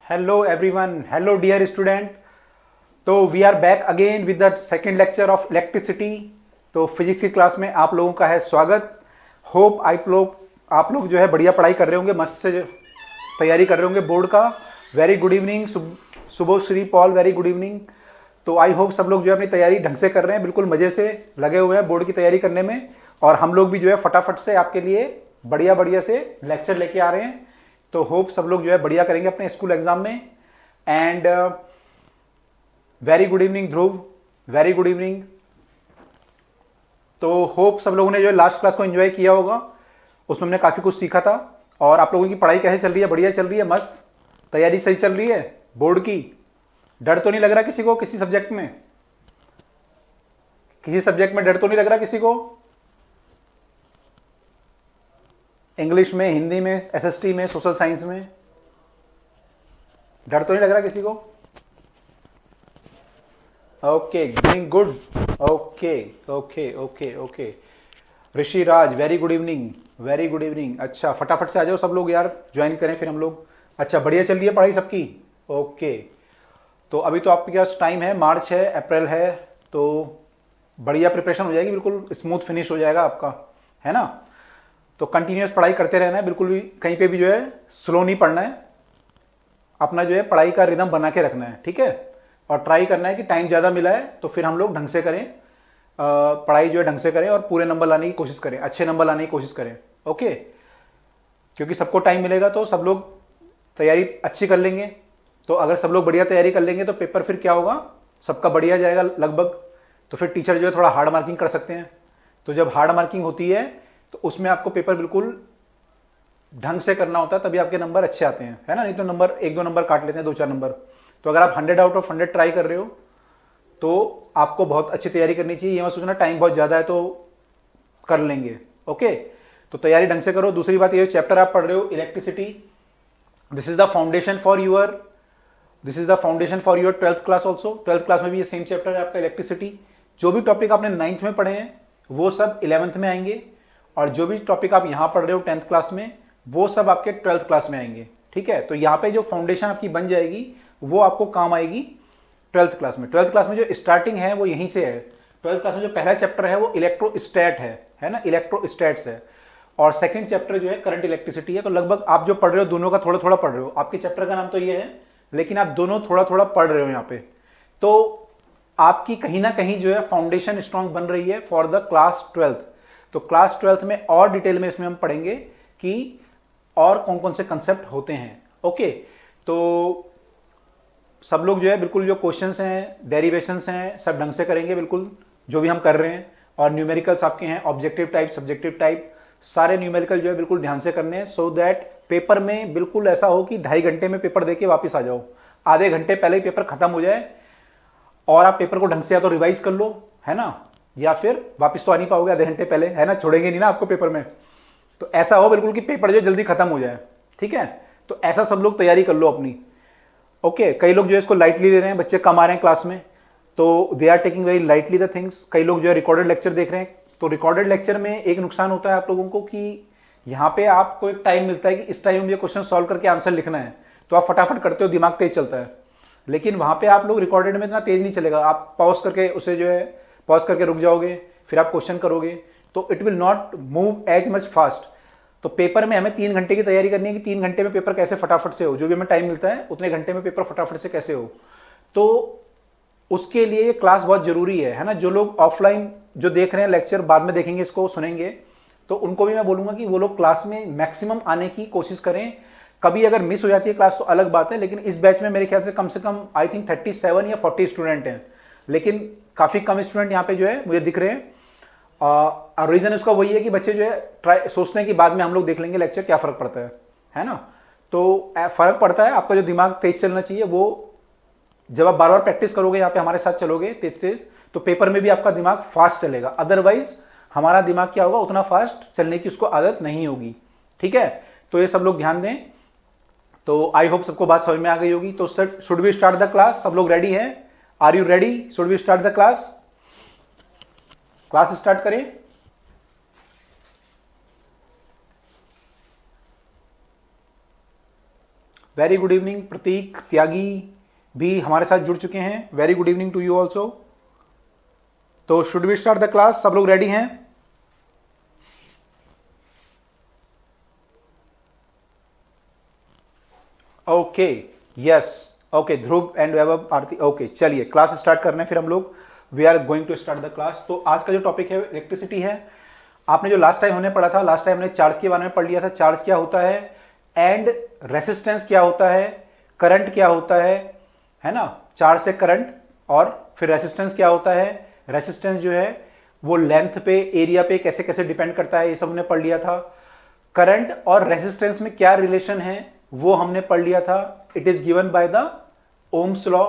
Hello everyone, hello dear student. तो we are back again with the second lecture of electricity. तो physics की class में आप लोगों का है स्वागत. होप आप लोग जो है बढ़िया पढ़ाई कर रहे होंगे, मस्त से तैयारी कर रहे होंगे बोर्ड का. Very good evening Shubho Shri Paul, very good evening. तो आई होप सब लोग जो है अपनी तैयारी ढंग से कर रहे हैं, बिल्कुल मजे से लगे हुए हैं बोर्ड की तैयारी करने में. और हम लोग भी जो है फटाफट से आपके लिए बढ़िया बढ़िया से लेक्चर लेके आ रहे हैं. तो होप सब लोग जो है बढ़िया करेंगे अपने स्कूल एग्जाम में. And very good evening Dhruv, very good evening. तो होप सब लोगों ने जो है लास्ट क्लास को एंजॉय किया होगा, उसमें हमने काफ़ी कुछ सीखा था. और आप लोगों की पढ़ाई कैसे चल रही है? बढ़िया चल रही है, मस्त तैयारी सही चल रही है बोर्ड की. डर तो नहीं लग रहा किसी को किसी सब्जेक्ट में? किसी सब्जेक्ट में डर तो नहीं लग रहा किसी को? इंग्लिश में, हिंदी में, एसएसटी में, सोशल साइंस में डर तो नहीं लग रहा किसी को? Okay, doing good. Okay okay okay okay. Rishi Raj, very good evening, very good evening. अच्छा, फटाफट से आ जाओ सब लोग यार, ज्वाइन करें फिर हम लोग. अच्छा, बढ़िया चल रही है पढ़ाई सबकी? ओके. तो अभी तो आपके पास टाइम है, मार्च है, अप्रैल है, तो बढ़िया प्रिपरेशन हो जाएगी, बिल्कुल स्मूथ फिनिश हो जाएगा आपका, है ना? तो कंटिन्यूस पढ़ाई करते रहना है, बिल्कुल भी कहीं पे भी जो है स्लो नहीं पढ़ना है. अपना जो है पढ़ाई का रिदम बना के रखना है, ठीक है? और ट्राई करना है कि टाइम ज़्यादा मिला है तो फिर हम लोग ढंग से करें, पढ़ाई जो है ढंग से करें और पूरे नंबर लाने की कोशिश करें, अच्छे नंबर लाने की कोशिश करें. ओके, क्योंकि सबको टाइम मिलेगा तो सब लोग तैयारी अच्छी कर लेंगे. तो अगर सब लोग बढ़िया तैयारी कर लेंगे तो पेपर फिर क्या होगा, सबका बढ़िया जाएगा लगभग. तो फिर टीचर जो है थोड़ा हार्ड मार्किंग कर सकते हैं. तो जब हार्ड मार्किंग होती है तो उसमें आपको पेपर बिल्कुल ढंग से करना होता है, तभी आपके नंबर अच्छे आते हैं, है ना? नहीं तो नंबर 1-2 नंबर काट लेते हैं, 2-4 नंबर. तो अगर आप 100 आउट ऑफ 100 ट्राई कर रहे हो तो आपको बहुत अच्छी तैयारी करनी चाहिए. ये मत सोचना टाइम बहुत ज़्यादा है तो कर लेंगे. ओके, तो तैयारी ढंग से करो. दूसरी बात ये, चैप्टर आप पढ़ रहे हो electricity, this is the foundation for your 12th class also. 12th class में भी ये सेम चैप्टर है आपका इलेक्ट्रिसिटी. जो भी टॉपिक आपने 9th में पढ़े हैं वो सब 11th में आएंगे, और जो भी टॉपिक आप यहाँ पढ़ रहे हो 10th क्लास में वो सब आपके 12th क्लास में आएंगे, ठीक है? तो यहाँ पे जो फाउंडेशन आपकी बन जाएगी वो आपको काम आएगी 12th क्लास में. 12th क्लास में जो स्टार्टिंग है वो यहीं से है. 12th क्लास में जो पहला चैप्टर है वो इलेक्ट्रोस्टैट है ना, इलेक्ट्रोस्टैट्स है. और सेकंड चैप्टर जो है करंट इलेक्ट्रिसिटी है. तो लगभग आप जो पढ़ रहे हो दोनों का थोड़ा थोड़ा पढ़ रहे हो. आपके चैप्टर का नाम तो ये है, लेकिन आप दोनों थोड़ा थोड़ा पढ़ रहे हो यहाँ पे. तो आपकी कहीं ना कहीं जो है फाउंडेशन स्ट्रांग बन रही है फॉर द क्लास 12th. तो क्लास 12th में और डिटेल में इसमें हम पढ़ेंगे कि और कौन कौन से कंसेप्ट होते हैं. ओके, तो सब लोग जो है बिल्कुल जो क्वेश्चंस हैं, डेरिवेशंस हैं, सब ढंग से करेंगे बिल्कुल जो भी हम कर रहे हैं. और न्यूमेरिकल्स आपके हैं, ऑब्जेक्टिव टाइप, सब्जेक्टिव टाइप, सारे न्यूमेरिकल जो है बिल्कुल ध्यान से करने हैं, सो दैट पेपर में बिल्कुल ऐसा हो कि 2.5 घंटे में पेपर देके वापस आ जाओ. आधे घंटे पहले ही पेपर खत्म हो जाए और आप पेपर को ढंग से या तो रिवाइज कर लो, है ना, या फिर वापस तो आ नहीं पाओगे आधे घंटे पहले, है ना, छोड़ेंगे नहीं ना आपको पेपर में. तो ऐसा हो बिल्कुल कि पेपर जो जल्दी खत्म हो जाए, ठीक है? तो ऐसा सब लोग तैयारी कर लो अपनी. ओके, कई लोग जो है इसको लाइटली ले रहे हैं, बच्चे कम आ रहे हैं क्लास में, तो they are taking very lightly the things. कई लोग जो है रिकॉर्डेड लेक्चर देख रहे हैं. तो रिकॉर्डेड लेक्चर में एक नुकसान होता है आप लोगों को कि यहाँ पे आपको एक टाइम मिलता है कि इस टाइम में ये क्वेश्चन सॉल्व करके आंसर लिखना है, तो आप फटाफट करते हो, दिमाग तेज चलता है. लेकिन वहाँ पे आप लोग रिकॉर्डेड में इतना तेज नहीं चलेगा. आप पॉज करके उसे जो है पॉज करके रुक जाओगे, फिर आप क्वेश्चन करोगे, तो it will not move as much fast. तो पेपर में हमें 3 घंटे की तैयारी करनी है कि 3 घंटे में पेपर कैसे फटाफट से हो, जो भी हमें टाइम मिलता है उतने घंटे में पेपर फटाफट से कैसे हो. तो उसके लिए ये क्लास बहुत जरूरी है ना? जो लोग ऑफलाइन जो देख रहे हैं लेक्चर, बाद में देखेंगे इसको, सुनेंगे, तो उनको भी मैं बोलूंगा कि वो लोग क्लास में मैक्सिमम आने की कोशिश करें. कभी अगर मिस हो जाती है क्लास तो अलग बात है, लेकिन इस बैच में मेरे ख्याल से कम आई थिंक 37 या 40 स्टूडेंट हैं, लेकिन काफ़ी कम स्टूडेंट यहाँ पे जो है मुझे दिख रहे हैं. और रीज़न उसका वही है कि बच्चे जो है ट्राई सोचते हैं कि बाद में हम लोग देख लेंगे लेक्चर, क्या फ़र्क पड़ता है ना? तो फ़र्क पड़ता है. आपका जो दिमाग तेज चलना चाहिए वो जब आप बार बार प्रैक्टिस करोगे, यहाँ पे हमारे साथ चलोगे तेज तेज, तो पेपर में भी आपका दिमाग फास्ट चलेगा. अदरवाइज हमारा दिमाग क्या होगा, उतना फास्ट चलने की उसको आदत नहीं होगी, ठीक है? तो ये सब लोग ध्यान दें. तो आई होप सबको बात समझ में आ गई होगी. तो sir, should we start the class? सब लोग रेडी हैं? Are you ready? Should we start the class? Class start करें. Very good evening Pratik, Tyagi भी हमारे साथ जुड़ चुके हैं, very good evening to you also. तो should we start the class, सब लोग रेडी हैं? Okay, yes, okay, Dhruv and Vaibhav, Aarti, okay, चलिए क्लास स्टार्ट करने फिर हम लोग। We are going to start the class. तो आज का जो टॉपिक है इलेक्ट्रिसिटी है। आपने जो लास्ट टाइम हमने पढ़ा था, लास्ट टाइम हमने चार्ज के बारे में पढ़ लिया था, चार्ज क्या होता है एंड रेसिस्टेंस क्या होता है, करंट क्या होता है ना, चार्ज से करंट, और फिर रेसिस्टेंस क्या होता है, रेसिस्टेंस जो है वो लेंथ पे, एरिया पे कैसे कैसे डिपेंड करता है, ये सब हमने पढ़ लिया था। करंट और रेसिस्टेंस में क्या रिलेशन है वो हमने पढ़ लिया था। It is given by the ohm's law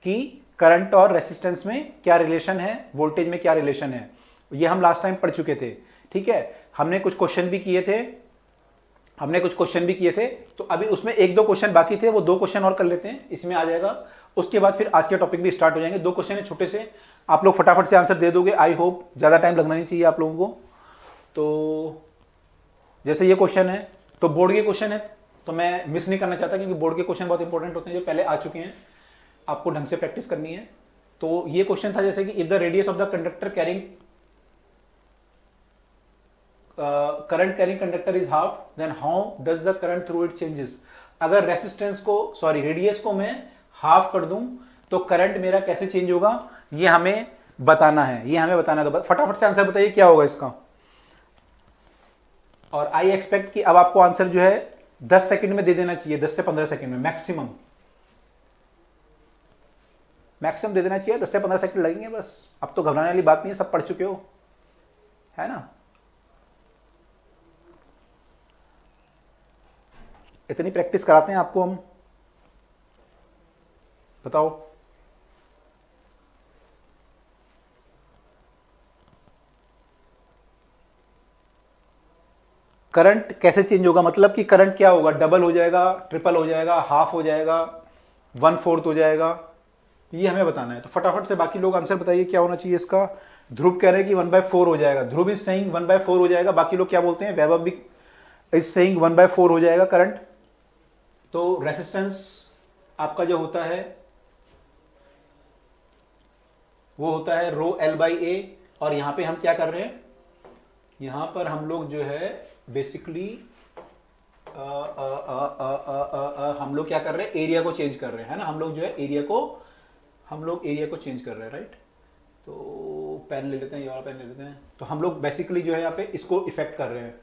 कि करंट और रेसिस्टेंस में क्या रिलेशन है, वोल्टेज में क्या रिलेशन है, ये हम लास्ट टाइम पढ़ चुके थे। ठीक है, हमने कुछ क्वेश्चन भी किए थे, तो अभी उसमें एक दो क्वेश्चन बाकी थे, वो दो क्वेश्चन और कर लेते हैं, इसमें आ जाएगा। उसके बाद फिर आज के टॉपिक भी स्टार्ट हो जाएंगे। दो क्वेश्चन है छोटे से, आप लोग फटाफट से आंसर दे दोगे, आई होप ज्यादा टाइम लगना नहीं चाहिए आप लोगों को। तो जैसे ये क्वेश्चन है, तो बोर्ड के क्वेश्चन है, तो मैं मिस नहीं करना चाहता, क्योंकि बोर्ड के क्वेश्चन बहुत इंपॉर्टेंट होते हैं, जो पहले आ चुके हैं, आपको ढंग से प्रैक्टिस करनी है। तो ये क्वेश्चन था जैसे कि if the radius of the conductor carrying current carrying conductor is half, then how does the current through it changes. अगर रेडियस को मैं हाफ कर दूं तो करंट मेरा कैसे चेंज होगा, ये हमें बताना है, तो फटाफट से आंसर बताइए क्या होगा इसका। और आई एक्सपेक्ट कि अब आपको आंसर जो है 10 सेकंड में दे देना चाहिए, 10 से 15 सेकंड में मैक्सिमम दे देना चाहिए, 10 से 15 सेकंड लगेंगे बस। अब तो घबराने वाली बात नहीं है, सब पढ़ चुके हो, है ना। इतनी प्रैक्टिस कराते हैं आपको हम, बताओ। करंट कैसे चेंज होगा, मतलब कि करंट क्या होगा, डबल हो जाएगा, ट्रिपल हो जाएगा, हाफ हो जाएगा, 1/4 हो जाएगा, ये हमें बताना है। तो फटाफट से बाकी लोग आंसर बताइए क्या होना चाहिए इसका। ध्रुव कह रहे हैं कि 1/4 हो जाएगा, ध्रुव इज सेइंग 1/4 हो जाएगा। बाकी लोग क्या बोलते हैं, वैभव भी इज सेइंग 1/4 हो जाएगा करंट। तो रेसिस्टेंस आपका जो होता है वो होता है ρL/A, और यहां पे हम क्या कर रहे हैं, यहां पर हम लोग जो है बेसिकली हम लोग क्या कर रहे हैं, एरिया को चेंज कर रहे हैं, है ना। हम लोग जो है एरिया को चेंज कर रहे हैं, राइट। तो पेन ले लेते हैं, ये वाला पेन ले लेते हैं। तो हम लोग बेसिकली जो है यहाँ पे इसको इफेक्ट कर रहे हैं,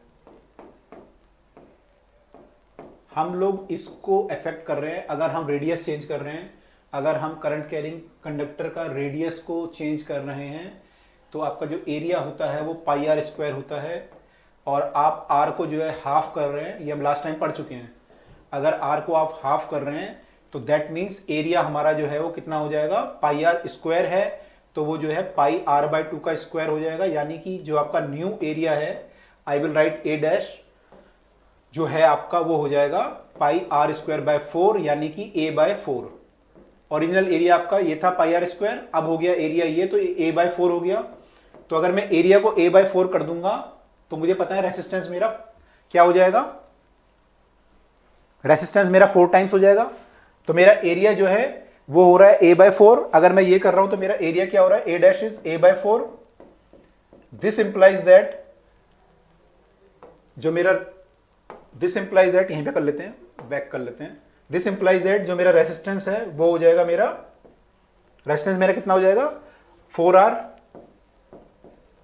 अगर हम रेडियस चेंज कर रहे हैं, अगर हम करंट कैरिंग कंडक्टर का रेडियस को चेंज कर रहे हैं, तो आपका जो एरिया होता है वो πr² होता है। और आप r को जो है हाफ कर रहे हैं, ये हम लास्ट टाइम पढ़ चुके हैं। अगर r को आप हाफ कर रहे हैं तो दैट मीन्स एरिया हमारा जो है वो कितना हो जाएगा, πr² है, तो वो जो है πr/2 का स्क्वायर हो जाएगा। यानी कि जो आपका न्यू एरिया है, आई विल राइट A' जो है आपका, वो हो जाएगा πr²/4, यानी कि A/4। ओरिजिनल एरिया आपका ये था πr², अब हो गया एरिया ये, तो A/4 हो गया। तो अगर मैं एरिया को A/4 कर दूंगा तो मुझे पता है रेसिस्टेंस मेरा क्या हो जाएगा, रेसिस्टेंस मेरा 4 टाइम्स हो जाएगा। तो मेरा एरिया जो है वो हो रहा है A/4। अगर मैं ये कर रहा हूं तो मेरा एरिया क्या हो रहा है, A' is A/4। This implies that यहीं पे कर लेते हैं, बैक कर लेते हैं। दिस इंप्लाइज दैट जो मेरा रेसिस्टेंस है वो हो जाएगा, रेसिस्टेंस मेरा कितना हो जाएगा, 4R,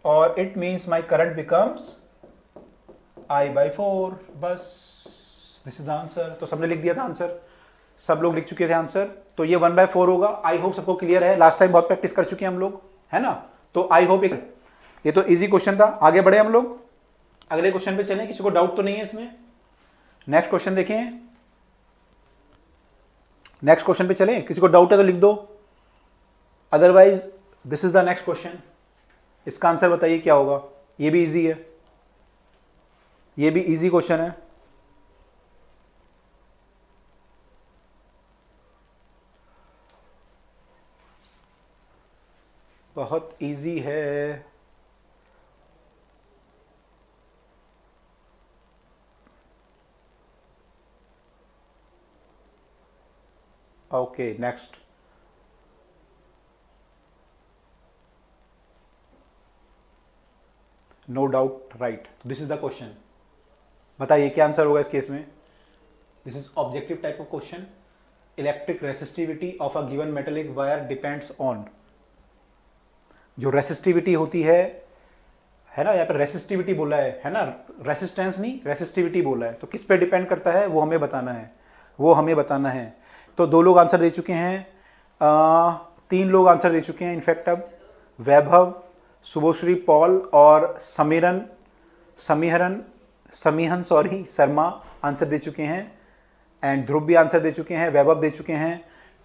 और it means my current becomes I/4। बस दिस इज द आंसर। तो सबने लिख दिया था आंसर, सब लोग लिख चुके थे आंसर। तो ये 1/4 होगा। आई होप सबको क्लियर है, लास्ट टाइम बहुत प्रैक्टिस कर चुके हैं हम लोग, है ना। तो आई होप ये तो इजी क्वेश्चन था। आगे बढ़े हम लोग, अगले क्वेश्चन पे चलें। किसी को डाउट तो नहीं है इसमें? नेक्स्ट क्वेश्चन देखें, नेक्स्ट क्वेश्चन पे चलें। किसी को डाउट है तो लिख दो, otherwise this is the next question. इसका आंसर बताइए क्या होगा। ये भी इजी है, ये भी इजी क्वेश्चन है। बहुत इजी है। Okay next. No doubt right, this is the question. बताइए क्या आंसर होगा इस केस में। This is objective type of question. Electric resistivity of a given metallic wire depends on, जो रेसिस्टिविटी होती है ना, यहाँ पे रेसिस्टिविटी बोला है ना, रेसिस्टेंस नहीं रेसिस्टिविटी बोला है, तो किस पे डिपेंड करता है वो हमें बताना है, वो हमें बताना है। तो 2 लोग आंसर दे चुके हैं, 3 लोग आंसर दे चुके हैं इनफैक्ट। अब वैभव, शुभश्री, पॉल और समीहन शर्मा आंसर दे चुके हैं, एंड ध्रुव भी आंसर दे चुके हैं, वैभव दे चुके हैं।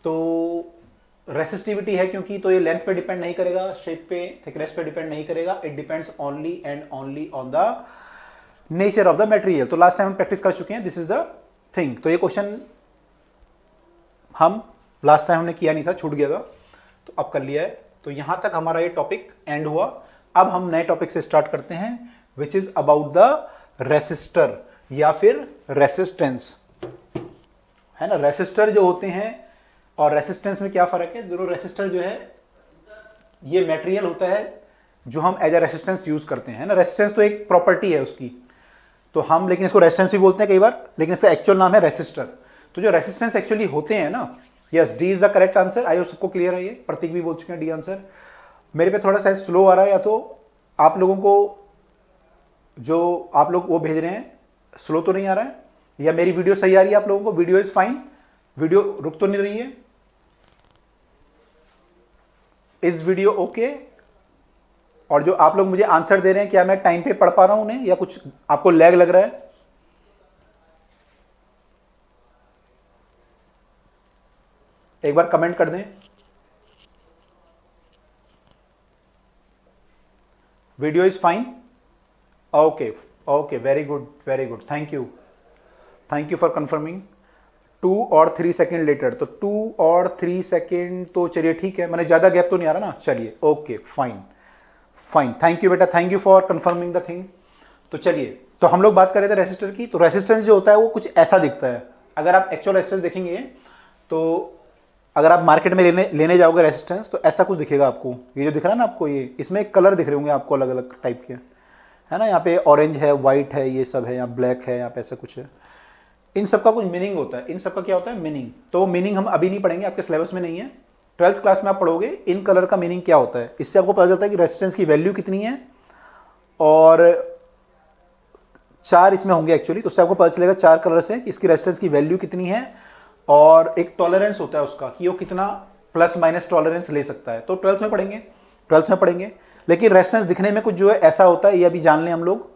तो रेसिस्टिविटी है क्योंकि, तो ये लेंथ पे डिपेंड नहीं करेगा, शेप पे, थिकनेस पे डिपेंड नहीं करेगा, it depends only and only on the nature of the material. तो लास्ट टाइम हम प्रैक्टिस कर चुके हैं, दिस इज द थिंग। तो ये क्वेश्चन हम लास्ट टाइम हमने किया नहीं था, छूट गया था, तो अब कर लिया है। तो यहां तक हमारा ये टॉपिक एंड हुआ। अब हम नए टॉपिक से स्टार्ट करते हैं, which is about the resistor या फिर रेसिस्टेंस, है ना। रेसिस्टर जो होते हैं और रेसिस्टेंस में क्या फर्क है। दोनों, रेसिस्टर जो है ये मटेरियल होता है जो हम एज अ रेसिस्टेंस यूज करते हैं, है ना। रेसिस्टेंस तो एक प्रॉपर्टी है उसकी, तो हम लेकिन इसको रेसिस्टेंस भी बोलते हैं कई बार, लेकिन इसका एक्चुअल नाम है रेसिस्टर। तो जो रेसिस्टेंस एक्चुअली होते हैं ना, yes D is the correct answer. I hope सबको क्लियर है ये, प्रतीक भी बोल चुके हैं डी आंसर। मेरे पे थोड़ा सा स्लो आ रहा है, या तो आप लोगों को जो आप लोग वो भेज रहे हैं स्लो तो नहीं आ रहा है, या मेरी वीडियो सही आ रही है आप लोगों को, वीडियो इज फाइन, वीडियो रुक तो नहीं रही है, इस वीडियो ओके। और जो आप लोग मुझे आंसर दे रहे हैं, क्या मैं टाइम पे पढ़ पा रहा हूं उन्हें, या कुछ आपको लैग लग रहा है। एक बार कमेंट कर दें। Video is fine, okay okay, very good very good, thank you for confirming. 2 और 3 सेकेंड लेटर, तो 2 और 3 सेकेंड तो चलिए ठीक है, मैंने ज्यादा गैप तो नहीं आ रहा ना, चलिए okay fine fine, thank you बेटा, thank you for confirming the thing. तो चलिए, तो हम लोग बात कर रहे थे रेसिस्टर की। तो रेसिस्टेंस जो होता है वो कुछ ऐसा दिखता है। अगर आप एक्चुअल रेसिस्टेंस देखेंगे, तो अगर आप मार्केट में लेने जाओगे रेसिस्टेंस, तो ऐसा कुछ दिखेगा आपको। ये जो दिख रहा है ना आपको, ये इसमें कलर दिख रहे होंगे आपको अलग अलग टाइप के, है ना। यहाँ पे ऑरेंज है, व्हाइट है, ये सब है, यहाँ ब्लैक है, यहाँ पे ऐसा कुछ है। इन सब का कुछ मीनिंग होता है, इन सब का क्या होता है मीनिंग। तो मीनिंग हम अभी नहीं पढ़ेंगे, आपके सिलेबस में नहीं है, 12th क्लास में आप पढ़ोगे इन कलर का मीनिंग क्या होता है। इससे आपको पता चलता है कि रेजिस्टेंस की वैल्यू कितनी है, और 4 इसमें होंगे एक्चुअली, तो उससे आपको पता चलेगा 4 कलर से कि इसकी रेजिस्टेंस की वैल्यू कितनी है, और एक टॉलरेंस होता है उसका कि वो कितना प्लस माइनस टॉलरेंस ले सकता है। तो 12th में पढ़ेंगे। लेकिन रेजिस्टेंस दिखने में कुछ जो है ऐसा होता है, ये अभी जान लें हम लोग।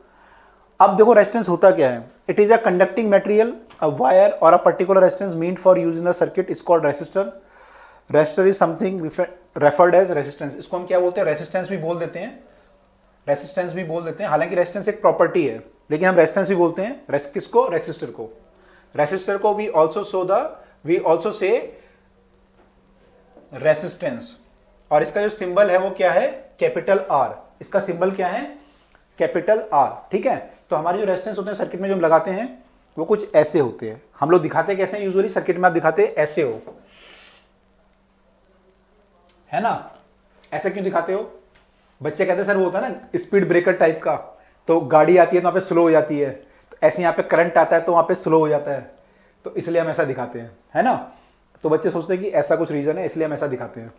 अब देखो रेजिस्टेंस होता क्या है। It is a conducting material, a wire और a particular resistance meant for use in the circuit is called resistor. Resistor is something referred as resistance. इसको हम क्या बोलते हैं, रेजिस्टेंस भी बोल देते हैं, हालांकि रेजिस्टेंस एक प्रॉपर्टी है, लेकिन हम रेजिस्टेंस भी बोलते हैं। किसको, रेसिस्टर को वी ऑल्सो से रेसिस्टेंस। और इसका जो सिंबल है वो क्या है, कैपिटल आर। इसका सिंबल क्या है, कैपिटल आर, ठीक है। तो हमारे जो रेजिस्टेंस होते हैं सर्किट में जो हम लगाते हैं, वो कुछ ऐसे होते हैं। हम लोग दिखाते कैसे हैं, यूजुअली सर्किट में आप दिखाते हैं ऐसे हो, है ना। ऐसे क्यों दिखाते हो, बच्चे कहते हैं सर वो होता है ना स्पीड ब्रेकर टाइप का, तो गाड़ी आती है तो वहां पे स्लो हो जाती है, तो ऐसे यहाँ पे करंट आता है तो वहां पे स्लो हो जाता है, तो इसलिए हम ऐसा दिखाते हैं, है ना। तो बच्चे सोचते हैं कि ऐसा कुछ रीजन है इसलिए हम ऐसा दिखाते हैं।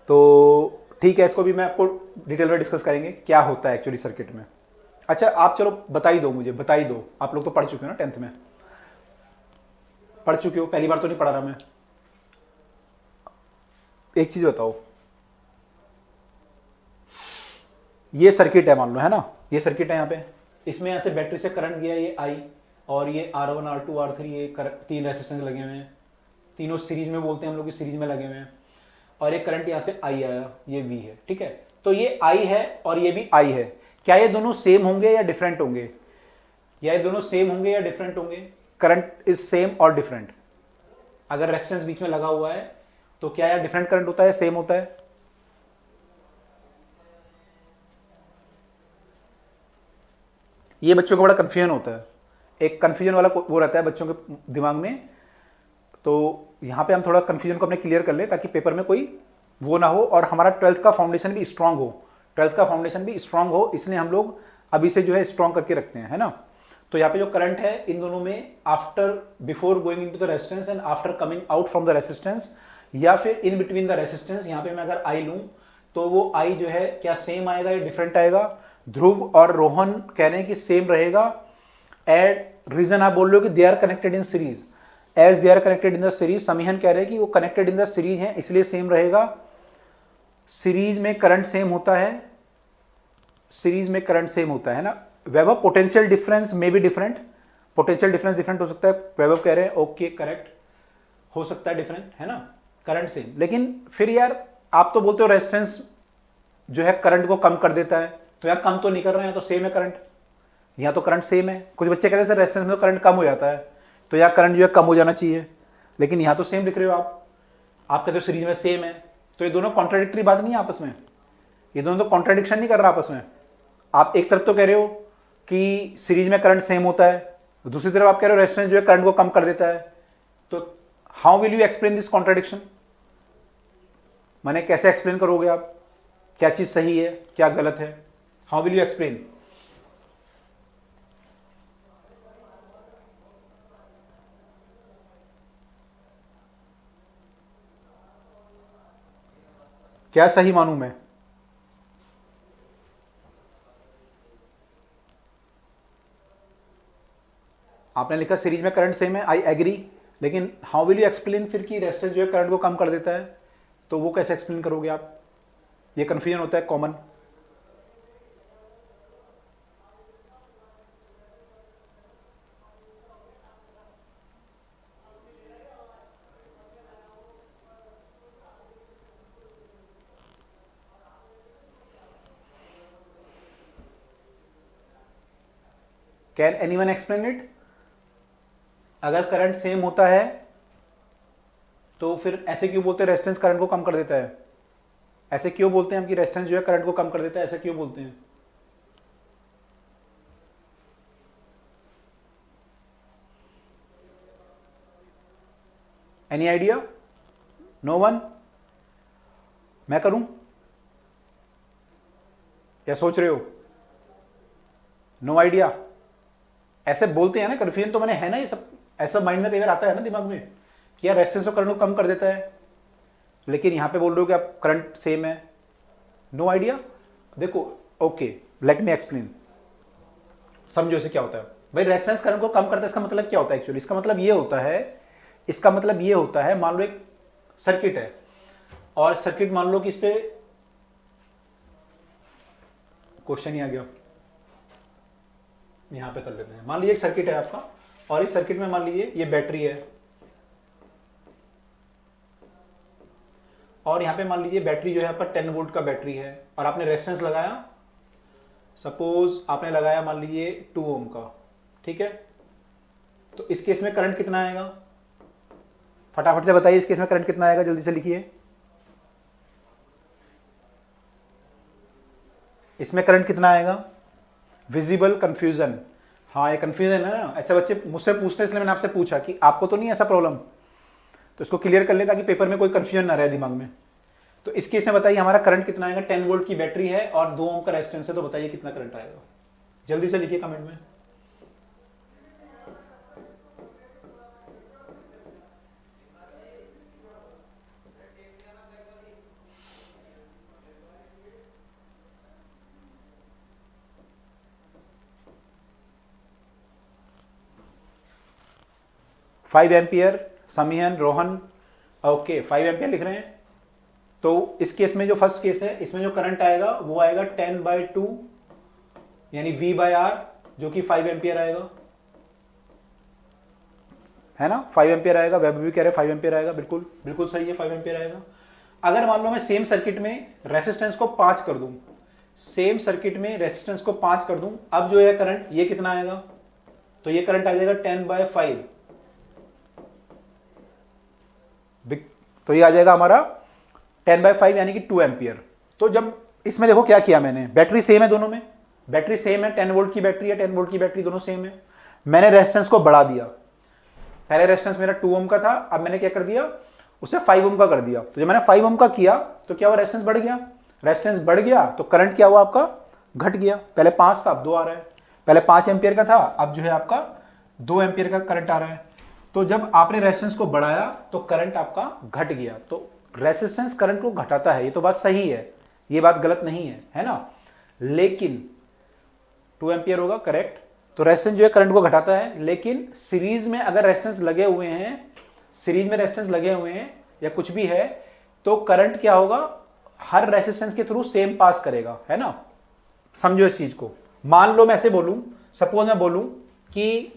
तो ठीक है, इसको भी मैं आपको डिटेल में डिस्कस करेंगे क्या होता है एक्चुअली सर्किट में। अच्छा आप चलो बता ही दो, आप लोग तो पढ़ चुके हो ना, 10th में पढ़ चुके हो, पहली बार तो नहीं पढ़ा रहा मैं। एक चीज बताओ, ये सर्किट है मान लो, है ना, ये सर्किट है यहाँ पे, इसमें यहाँ से बैटरी से करंट गया, ये आई, और ये R1 R2 R3 ये 3 रेजिस्टेंस लगे हुए हैं, तीनों सीरीज में बोलते हैं हम लोग, सीरीज में लगे हुए हैं, और एक करंट यहाँ से आई आया, ये V है, ठीक है। तो ये I है और ये भी I है। क्या ये दोनों सेम होंगे या डिफरेंट होंगे, करंट इज सेम और डिफरेंट। अगर रेजिस्टेंस बीच में लगा हुआ है तो क्या यार डिफरेंट करंट होता है, सेम होता है। ये बच्चों को बड़ा कंफ्यूजन होता है, एक कंफ्यूजन वाला वो रहता है बच्चों के दिमाग में। तो यहाँ पे हम थोड़ा कन्फ्यूजन को अपने क्लियर कर ले ताकि पेपर में कोई वो ना हो और हमारा 12th का फाउंडेशन भी स्ट्रांग हो, 12th का फाउंडेशन भी स्ट्रांग हो, इसलिए हम लोग अभी से जो है स्ट्रांग करके रखते हैं, है ना। तो यहाँ पे जो करंट है इन दोनों में after before going into the resistance and after coming out from the resistance या फिर इन बिटवीन द रेजिस्टेंस, यहाँ पे मैं अगर आई लूं तो वो आई जो है क्या सेम आएगा या डिफरेंट आएगा। ध्रुव और रोहन कह रहे हैं कि सेम रहेगा। एड रीजन आप बोल रहे हो कि they are connected in series, as they are connected in the series. Samihan कह रहे हैं कि वो कनेक्टेड इन द सीरीज है इसलिए सेम रहेगा। सीरीज में करंट सेम होता है, सीरीज में करंट सेम होता है ना। वैभव पोटेंशियल डिफरेंस में भी डिफरेंट, पोटेंशियल डिफरेंस डिफरेंट हो सकता है। वैभव कह रहे हैं ओके करेक्ट, हो सकता है डिफरेंट, है ना। करंट सेम, लेकिन फिर यार आप तो बोलते हो रेजिस्टेंस जो है करंट को कम कर देता है, तो यार कम तो नहीं कर रहे हैं, तो सेम है करंट, यहाँ तो करंट सेम है। कुछ बच्चे कहते हैं सर रेजिस्टेंस में तो करंट कम हो जाता है, तो यार करंट जो है कम हो जाना चाहिए, लेकिन यहाँ तो सेम लिख रहे हो आप कहते हो सीरीज में सेम है, तो ये दोनों कॉन्ट्राडिक्टरी बात नहीं है आपस में, ये दोनों तो कॉन्ट्राडिक्शन नहीं कर रहा आपस में। आप एक तरफ तो कह रहे हो कि सीरीज में करंट सेम होता है, दूसरी तरफ आप कह रहे हो रेजिस्टेंस जो है करंट को कम कर देता है, तो how will you explain this contradiction? माने कैसे एक्सप्लेन करोगे आप, क्या चीज सही है क्या गलत है, हाउ विल यू एक्सप्लेन? क्या सही मानूं मैं? आपने लिखा सीरीज में करंट सेम है, आई एग्री, लेकिन हाउ विल यू एक्सप्लेन फिर कि रेजिस्टेंस जो है करंट को कम कर देता है, तो वो कैसे एक्सप्लेन करोगे आप? ये कंफ्यूजन होता है common. Can anyone explain it? अगर करंट सेम होता है तो फिर ऐसे क्यों बोलते हैं रेजिस्टेंस करंट को कम कर देता है? ऐसे क्यों बोलते हैं हम कि रेजिस्टेंस जो है करंट को कम कर देता है, ऐसे क्यों बोलते हैं? Any idea? No one? मैं करूं या सोच रहे हो? No idea? ऐसे बोलते हैं ना, कन्फ्यूजन तो मैंने है ना, ये सब ऐसा माइंड में कई बार आता है ना दिमाग में कि यार रेजिस्टेंस तो करंट को कम कर देता है, लेकिन यहां पे बोल रहे हो कि आप करंट सेम है। No idea? देखो ओके लेट मी एक्सप्लेन, समझो इसे क्या होता है भाई। रेजिस्टेंस करंट को कम करता है, इसका मतलब क्या होता है एक्चुअली? इसका मतलब ये होता है, इसका मतलब ये होता है, मान लो एक सर्किट है और सर्किट मान लो कि इस पे क्वेश्चन ही आ गया, यहां पे कर लेते हैं। मान लीजिए एक सर्किट है आपका और इस सर्किट में मान लीजिए ये बैटरी है और यहां पे मान लीजिए बैटरी जो है आपका 10 वोल्ट का बैटरी है और आपने रेजिस्टेंस लगाया, सपोज आपने लगाया मान लीजिए 2 ओम का, ठीक है। तो इस केस में करंट कितना आएगा? फटाफट से बताइए, इस केस में करंट कितना आएगा, जल्दी से लिखिए। इसमें करंट कितना आएगा? विजिबल कंफ्यूजन, हाँ ये कंफ्यूजन है ना, ऐसे बच्चे मुझसे पूछते हैं इसलिए मैंने आपसे पूछा कि आपको तो नहीं ऐसा प्रॉब्लम, तो इसको क्लियर कर ले ताकि पेपर में कोई कंफ्यूजन ना रहे दिमाग में। तो इस केस में बताइए हमारा करंट कितना आएगा? 10 वोल्ट की बैटरी है और 2 ओम का रेजिस्टेंस है, तो बताइए कितना करंट आएगा? जल्दी से लिखिए कमेंट में। Five ampere, Samihan, Rohan, okay 5 ampere लिख रहे हैं। तो इस केस में जो फर्स्ट केस है इसमें जो करंट आएगा वो आएगा 10/2 यानी V/R जो कि 5 एम्पियर आएगा, है ना। 5 एम्पियर आएगा, वेब भी कह रहे हैं 5 एम्पियर आएगा, बिल्कुल बिल्कुल सही है, 5 एम्पियर आएगा। अगर मान लो मैं सेम सर्किट में रेजिस्टेंस को 5 कर दूं, सेम सर्किट में रेजिस्टेंस को 5 कर दूं, अब जो है करंट ये कितना आएगा? तो ये करंट आ जाएगा 10/5, तो ये आ जाएगा हमारा 10/5 यानी कि 2 एम्पियर। तो जब इसमें देखो क्या किया मैंने, बैटरी सेम है दोनों में, बैटरी सेम है, 10 वोल्ट की बैटरी है, 10 वोल्ट की बैटरी दोनों सेम है। मैंने रेजिस्टेंस को बढ़ा दिया, पहले रेजिस्टेंस मेरा 2 ओम का था, अब मैंने क्या कर दिया, उसे 5 ओम का कर दिया। तो जब मैंने 5 ओम का किया तो क्या हुआ, रेजिस्टेंस बढ़ गया। रेजिस्टेंस बढ़ गया तो करंट क्या हुआ आपका, घट गया। पहले 5 था, अब 2 आ रहा है। पहले 5 एम्पियर का था, अब जो है आपका 2 एम्पियर का करंट आ रहा है। तो जब आपने रेजिस्टेंस को बढ़ाया तो करंट आपका घट गया। तो रेजिस्टेंस करंट को घटाता है, ये तो बात सही है, ये बात गलत नहीं है ना। लेकिन 2 एम्पियर होगा, करेक्ट। तो रेजिस्टेंस जो है करंट को घटाता है, लेकिन सीरीज में अगर रेजिस्टेंस लगे हुए हैं, सीरीज में रेजिस्टेंस लगे हुए हैं या कुछ भी है, तो करंट क्या होगा, हर रेजिस्टेंस के थ्रू सेम पास करेगा, है ना। समझो इस चीज को। मान लो मैं ऐसे बोलूं, सपोज मैं बोलूं कि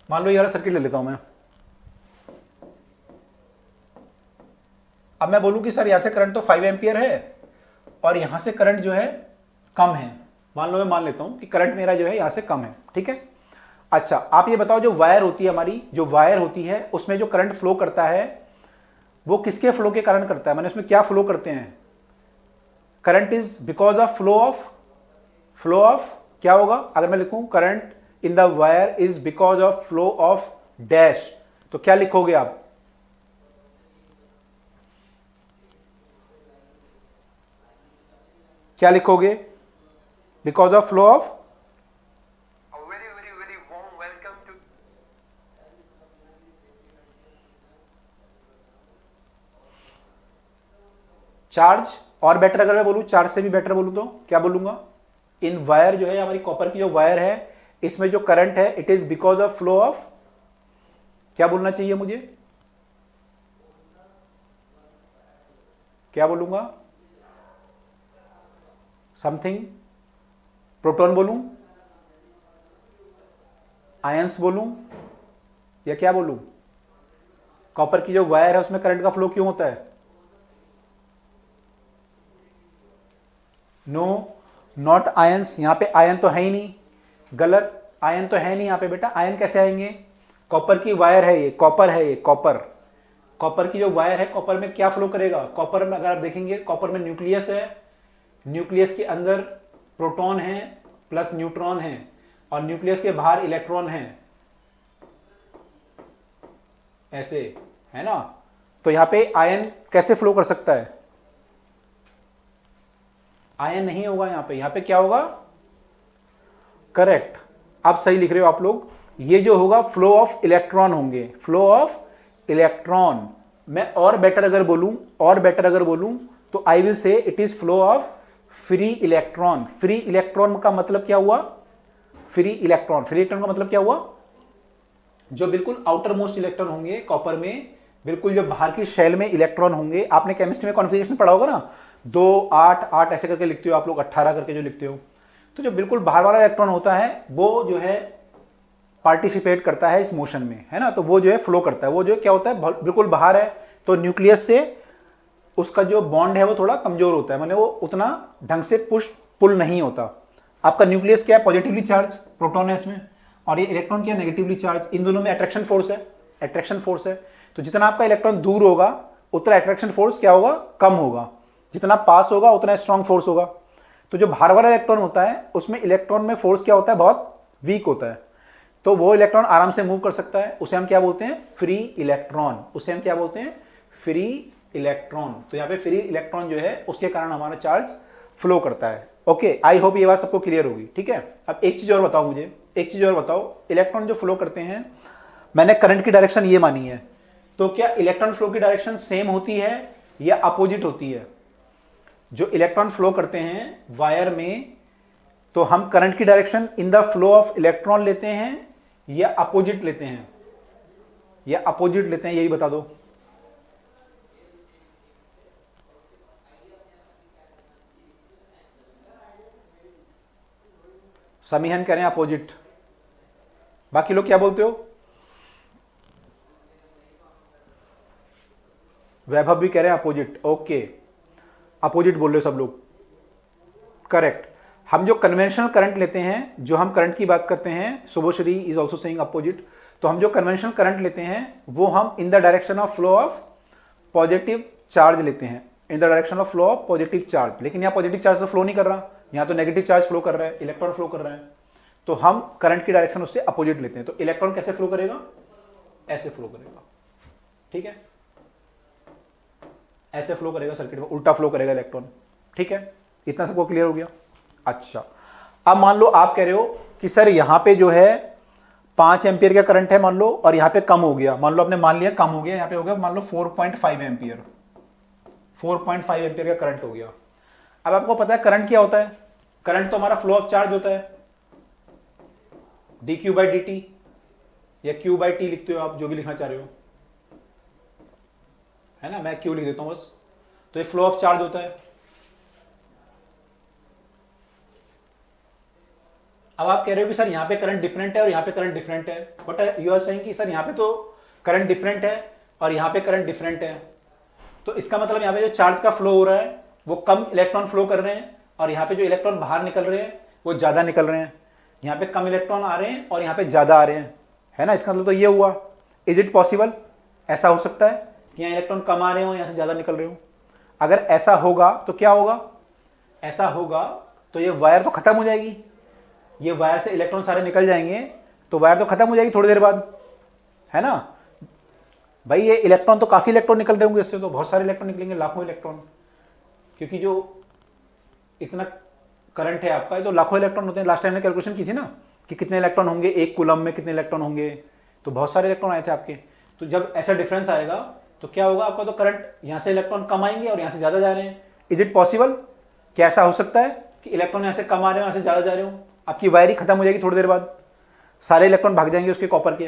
मान लो ये वाला सर्किट ले लेता हूं मैं। अब मैं बोलूं कि सर यहां से करंट तो 5 एम्पियर है और यहां से करंट जो है कम है। मान लो मैं मान लेता हूं कि करंट मेरा जो है यहां से कम है, ठीक है। अच्छा, आप ये बताओ, जो वायर होती है हमारी, जो वायर होती है उसमें जो करंट फ्लो करता है वो किसके फ्लो के कारण करता है, मैंने उसमें क्या फ्लो करते हैं। Current is because of flow of क्या होगा, अगर मैं लिखूं current in the wire is because of flow of dash, तो क्या लिखोगे आप, क्या लिखोगे, because of flow of, charge. और बेटर अगर मैं बोलूं, चार्ज से भी बेटर बोलूं तो क्या बोलूंगा, इन वायर जो है हमारी कॉपर की जो वायर है, इसमें जो करंट है it is because of flow of, क्या बोलना चाहिए मुझे, क्या बोलूंगा, समथिंग, प्रोटॉन बोलूं, आयंस बोलूं, या क्या बोलूं। कॉपर की जो वायर है उसमें करंट का फ्लो क्यों होता है, नो नॉट आयंस, यहां पे आयन तो है ही नहीं, गलत, आयन तो है नहीं यहां पे बेटा, आयन कैसे आएंगे, कॉपर की वायर है ये, कॉपर है ये, कॉपर की जो वायर है, कॉपर में क्या फ्लो करेगा, कॉपर में अगर आप देखेंगे, कॉपर में न्यूक्लियस है, न्यूक्लियस के अंदर प्रोटॉन है प्लस न्यूट्रॉन है, और न्यूक्लियस के बाहर इलेक्ट्रॉन है, ऐसे, है ना। तो यहां पे आयन कैसे फ्लो कर सकता है, आयन नहीं होगा यहां पे क्या होगा, करेक्ट, आप सही लिख रहे हो आप लोग, ये जो होगा फ्लो ऑफ इलेक्ट्रॉन होंगे, फ्लो ऑफ इलेक्ट्रॉन। मैं और बेटर अगर बोलूं तो I will say it is flow of free electron. Free electron का मतलब क्या हुआ, फ्री इलेक्ट्रॉन का मतलब क्या हुआ, जो बिल्कुल आउटर मोस्ट इलेक्ट्रॉन होंगे कॉपर में, बिल्कुल जो बाहर की शेल में इलेक्ट्रॉन होंगे। आपने केमिस्ट्री में कॉन्फ़िगरेशन पढ़ा होगा ना, 2 8 8 ऐसे करके लिखते हो आप लोग, 18 करके जो लिखते हो। तो जो बिल्कुल बाहर वाला इलेक्ट्रॉन होता है वो जो है पार्टिसिपेट करता है इस मोशन में, है ना। तो वो जो है फ्लो करता है, वो जो क्या होता है बिल्कुल बाहर है, तो न्यूक्लियस से उसका जो बॉन्ड है वो थोड़ा कमजोर होता है, माने वो उतना ढंग से पुश पुल नहीं होता। आपका न्यूक्लियस क्या है, पॉजिटिवली चार्ज, प्रोटॉन है इसमें, और ये इलेक्ट्रॉन क्या है, नेगेटिवली चार्ज। इन दोनों में अट्रैक्शन फोर्स है, तो जितना आपका इलेक्ट्रॉन दूर होगा उतना अट्रैक्शन फोर्स क्या होगा, कम होगा, जितना पास होगा उतना स्ट्रॉन्ग फोर्स होगा। तो जो बाहर वाला इलेक्ट्रॉन होता है उसमें इलेक्ट्रॉन में फोर्स क्या होता है, बहुत वीक होता है, तो वो इलेक्ट्रॉन आराम से मूव कर सकता है, उसे हम क्या बोलते हैं, फ्री इलेक्ट्रॉन, उसे हम क्या बोलते हैं, फ्री इलेक्ट्रॉन। तो यहाँ पे फ्री इलेक्ट्रॉन जो है उसके कारण हमारा चार्ज फ्लो करता है। ओके, आई होप ये बात सबको क्लियर होगी, ठीक है। अब एक चीज और बताओ मुझे, इलेक्ट्रॉन जो फ्लो करते हैं, मैंने करंट की डायरेक्शन ये मानी है, तो क्या इलेक्ट्रॉन फ्लो की डायरेक्शन सेम होती है या अपोजिट होती है। जो इलेक्ट्रॉन फ्लो करते हैं वायर में, तो हम करंट की direction in the flow of electron लेते हैं या अपोजिट लेते हैं, यही बता दो। समीहन कह रहे हैं अपोजिट, बाकी लोग क्या बोलते हो, वैभव भी कह रहे हैं अपोजिट। ओके, अपोजिट बोल रहे हो सब लोग, करेक्ट। हम जो कन्वेंशनल करंट लेते हैं, जो हम करंट की बात करते हैं, Shubhashree is also saying opposite, तो हम जो कन्वेंशनल करंट लेते हैं वो हम in the direction of flow of positive charge लेते हैं, in the direction of flow of positive charge. लेकिन यहाँ पॉजिटिव चार्ज तो फ्लो नहीं कर रहा, यहाँ तो नेगेटिव चार्ज फ्लो कर रहा है, इलेक्ट्रॉन फ्लो कर रहा है। तो हम करंट की डायरेक्शन उससे अपोजिट लेते हैं। तो इलेक्ट्रॉन कैसे फ्लो करेगा, ऐसे फ्लो करेगा, ठीक है, ऐसे फ्लो करेगा सर्किट में, उल्टा फ्लो करेगा इलेक्ट्रॉन, ठीक है। इतना सबको क्लियर हो गया। अच्छा, अब मान लो आप कह रहे हो कि सर यहां पे जो है 5 एम्पियर का करंट है मान लो, और यहां पे कम हो गया, मान लो आपने मान लिया कम हो गया, यहां पे हो गया मान लो 4.5 एम्पियर, 4.5 एम्पियर का करंट हो गया। अब आपको पता है करंट क्या होता है, करंट तो हमारा फ्लो ऑफ चार्ज होता है, dq बाई dt या q बाई t लिखते हो आप, जो भी लिखना चाह रहे हो, है ना, मैं q लिख देता हूं बस। तो ये फ्लो ऑफ चार्ज होता है। अब आप कह रहे हो कि सर यहां पे करंट डिफरेंट है और यहां पे करंट डिफरेंट है, बट यू आर सेइंग कि सर यहां पे तो करंट डिफरेंट है और यहां पे करंट डिफरेंट है। तो इसका मतलब यहां पे जो चार्ज का फ्लो हो रहा है वो कम इलेक्ट्रॉन फ्लो कर रहे हैं, और यहां पे जो इलेक्ट्रॉन बाहर निकल रहे हैं वो ज्यादा निकल रहे हैं। यहां पे कम इलेक्ट्रॉन आ रहे हैं और यहां पे ज्यादा आ रहे हैं, है ना। इसका मतलब तो ये हुआ, इज इट पॉसिबल, ऐसा हो सकता है कि यहाँ इलेक्ट्रॉन कम आ रहे हो, यहां से ज्यादा निकल रहे हो। अगर ऐसा होगा तो क्या होगा, ऐसा होगा तो ये वायर तो खत्म हो जाएगी, ये वायर से इलेक्ट्रॉन सारे निकल जाएंगे, तो वायर तो खत्म हो जाएगी थोड़ी देर बाद, है ना भाई। ये इलेक्ट्रॉन तो काफी इलेक्ट्रॉन निकल रहे होंगे इससे, तो बहुत सारे इलेक्ट्रॉन निकलेंगे, लाखों इलेक्ट्रॉन, क्योंकि जो इतना करंट है आपका, ये तो लाखों इलेक्ट्रॉन होते हैं। लास्ट टाइम ने कैलकुलेशन की थी ना कि कितने इलेक्ट्रॉन होंगे एक कूलम में, कितने इलेक्ट्रॉन होंगे, तो बहुत सारे इलेक्ट्रॉन आए थे आपके। तो जब ऐसा डिफरेंस आएगा तो क्या होगा, आपका तो करंट यहां से इलेक्ट्रॉन कम आएंगे और यहां से ज्यादा जा रहे हैं। इज इट पॉसिबल, क्या ऐसा हो सकता है कि इलेक्ट्रॉन यहां से कम आ रहे हो, यहां से ज्यादा जा रहे हो, आपकी वायर ही खत्म हो जाएगी थोड़ी देर बाद, सारे इलेक्ट्रॉन भाग जाएंगे उसके कॉपर के,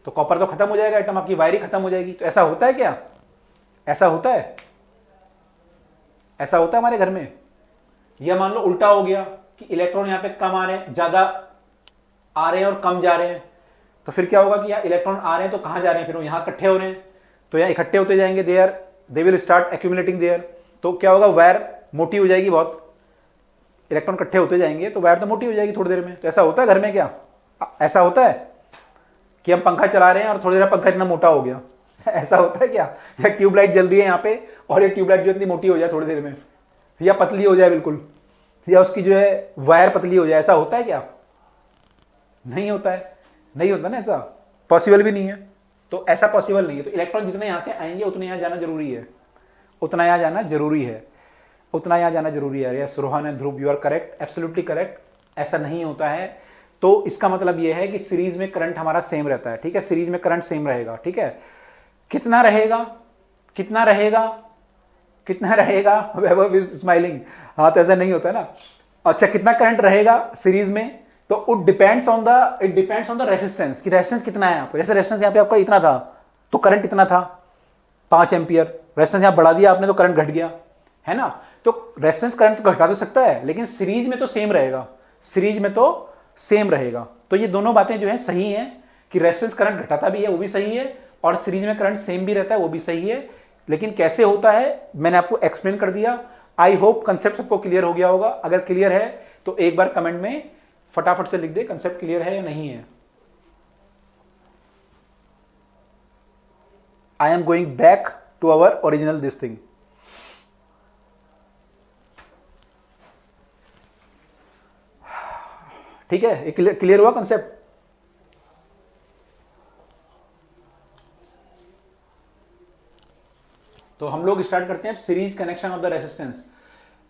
तो कॉपर तो खत्म हो जाएगा आइटम, आपकी वायर ही खत्म हो जाएगी। तो ऐसा होता है क्या, ऐसा होता है, ऐसा होता है हमारे घर में। यह मान लो उल्टा हो गया कि इलेक्ट्रॉन यहां पे कम आ रहे हैं, ज्यादा आ रहे हैं और कम जा रहे हैं, तो फिर क्या होगा कि यहाँ इलेक्ट्रॉन आ रहे हैं तो कहां जा रहे हैं, फिर वो यहां इकट्ठे हो रहे हैं, तो यहाँ इकट्ठे होते जाएंगे, they will start accumulating there. तो क्या होगा, वायर मोटी हो जाएगी बहुत, इलेक्ट्रॉन इकट्ठे होते जाएंगे तो वायर तो मोटी हो जाएगी थोड़ी देर में। तो ऐसा होता है घर में क्या, ऐसा होता है कि हम पंखा चला रहे हैं और थोड़ी देर पंखा इतना मोटा हो गया ऐसा होता है क्या, या ट्यूबलाइट जल रही है यहाँ पे और ये ट्यूबलाइट जो इतनी मोटी हो जाए थोड़ी देर में, या पतली हो जाए बिल्कुल, या उसकी जो है वायर पतली हो जाए, ऐसा होता है क्या, नहीं होता है, नहीं होता ना, ऐसा पॉसिबल भी नहीं है। तो ऐसा पॉसिबल नहीं है। तो इलेक्ट्रॉन जितने यहां से आएंगे उतने यहां जाना जरूरी है, उतना यहां जाना जरूरी है, उतना यहां जाना जरूरी है। Yes Rohan and Dhruv, you are correct, absolutely correct, ऐसा नहीं होता है। तो इसका मतलब यह है कि सीरीज में करंट हमारा सेम रहता है, ठीक है, सीरीज में करंट सेम रहेगा, ठीक है। कितना रहेगा, कितना रहेगा, कितना रहेगा, वैभव इज स्माइलिंग, हाँ तो ऐसा नहीं होता ना। अच्छा, कितना करंट रहेगा सीरीज में, तो it depends on the resistance, कि रेजिस्टेंस कितना है आपको। जैसे रेजिस्टेंस यहाँ पे आपका इतना था तो करंट इतना था 5 एम्पियर, रेजिस्टेंस यहाँ बढ़ा दिया आपने तो करंट घट गया, है ना। तो रेजिस्टेंस करंट तो घटा तो सकता है, लेकिन सीरीज में तो सेम रहेगा, सीरीज में तो सेम रहेगा। तो ये दोनों बातें जो है सही हैं कि रेजिस्टेंस करंट घटाता भी है, वो भी सही है, और सीरीज में करंट सेम भी रहता है, वो भी सही है। लेकिन कैसे होता है मैंने आपको एक्सप्लेन कर दिया। आई होप कंसेप्ट सबको क्लियर हो गया होगा। अगर क्लियर है तो एक बार कमेंट में फटाफट से लिख दे कंसेप्ट क्लियर है या नहीं है। I am going back to our original this thing. ठीक है, क्लियर हुआ कंसेप्ट। तो हम लोग स्टार्ट करते हैं series connection of the resistance.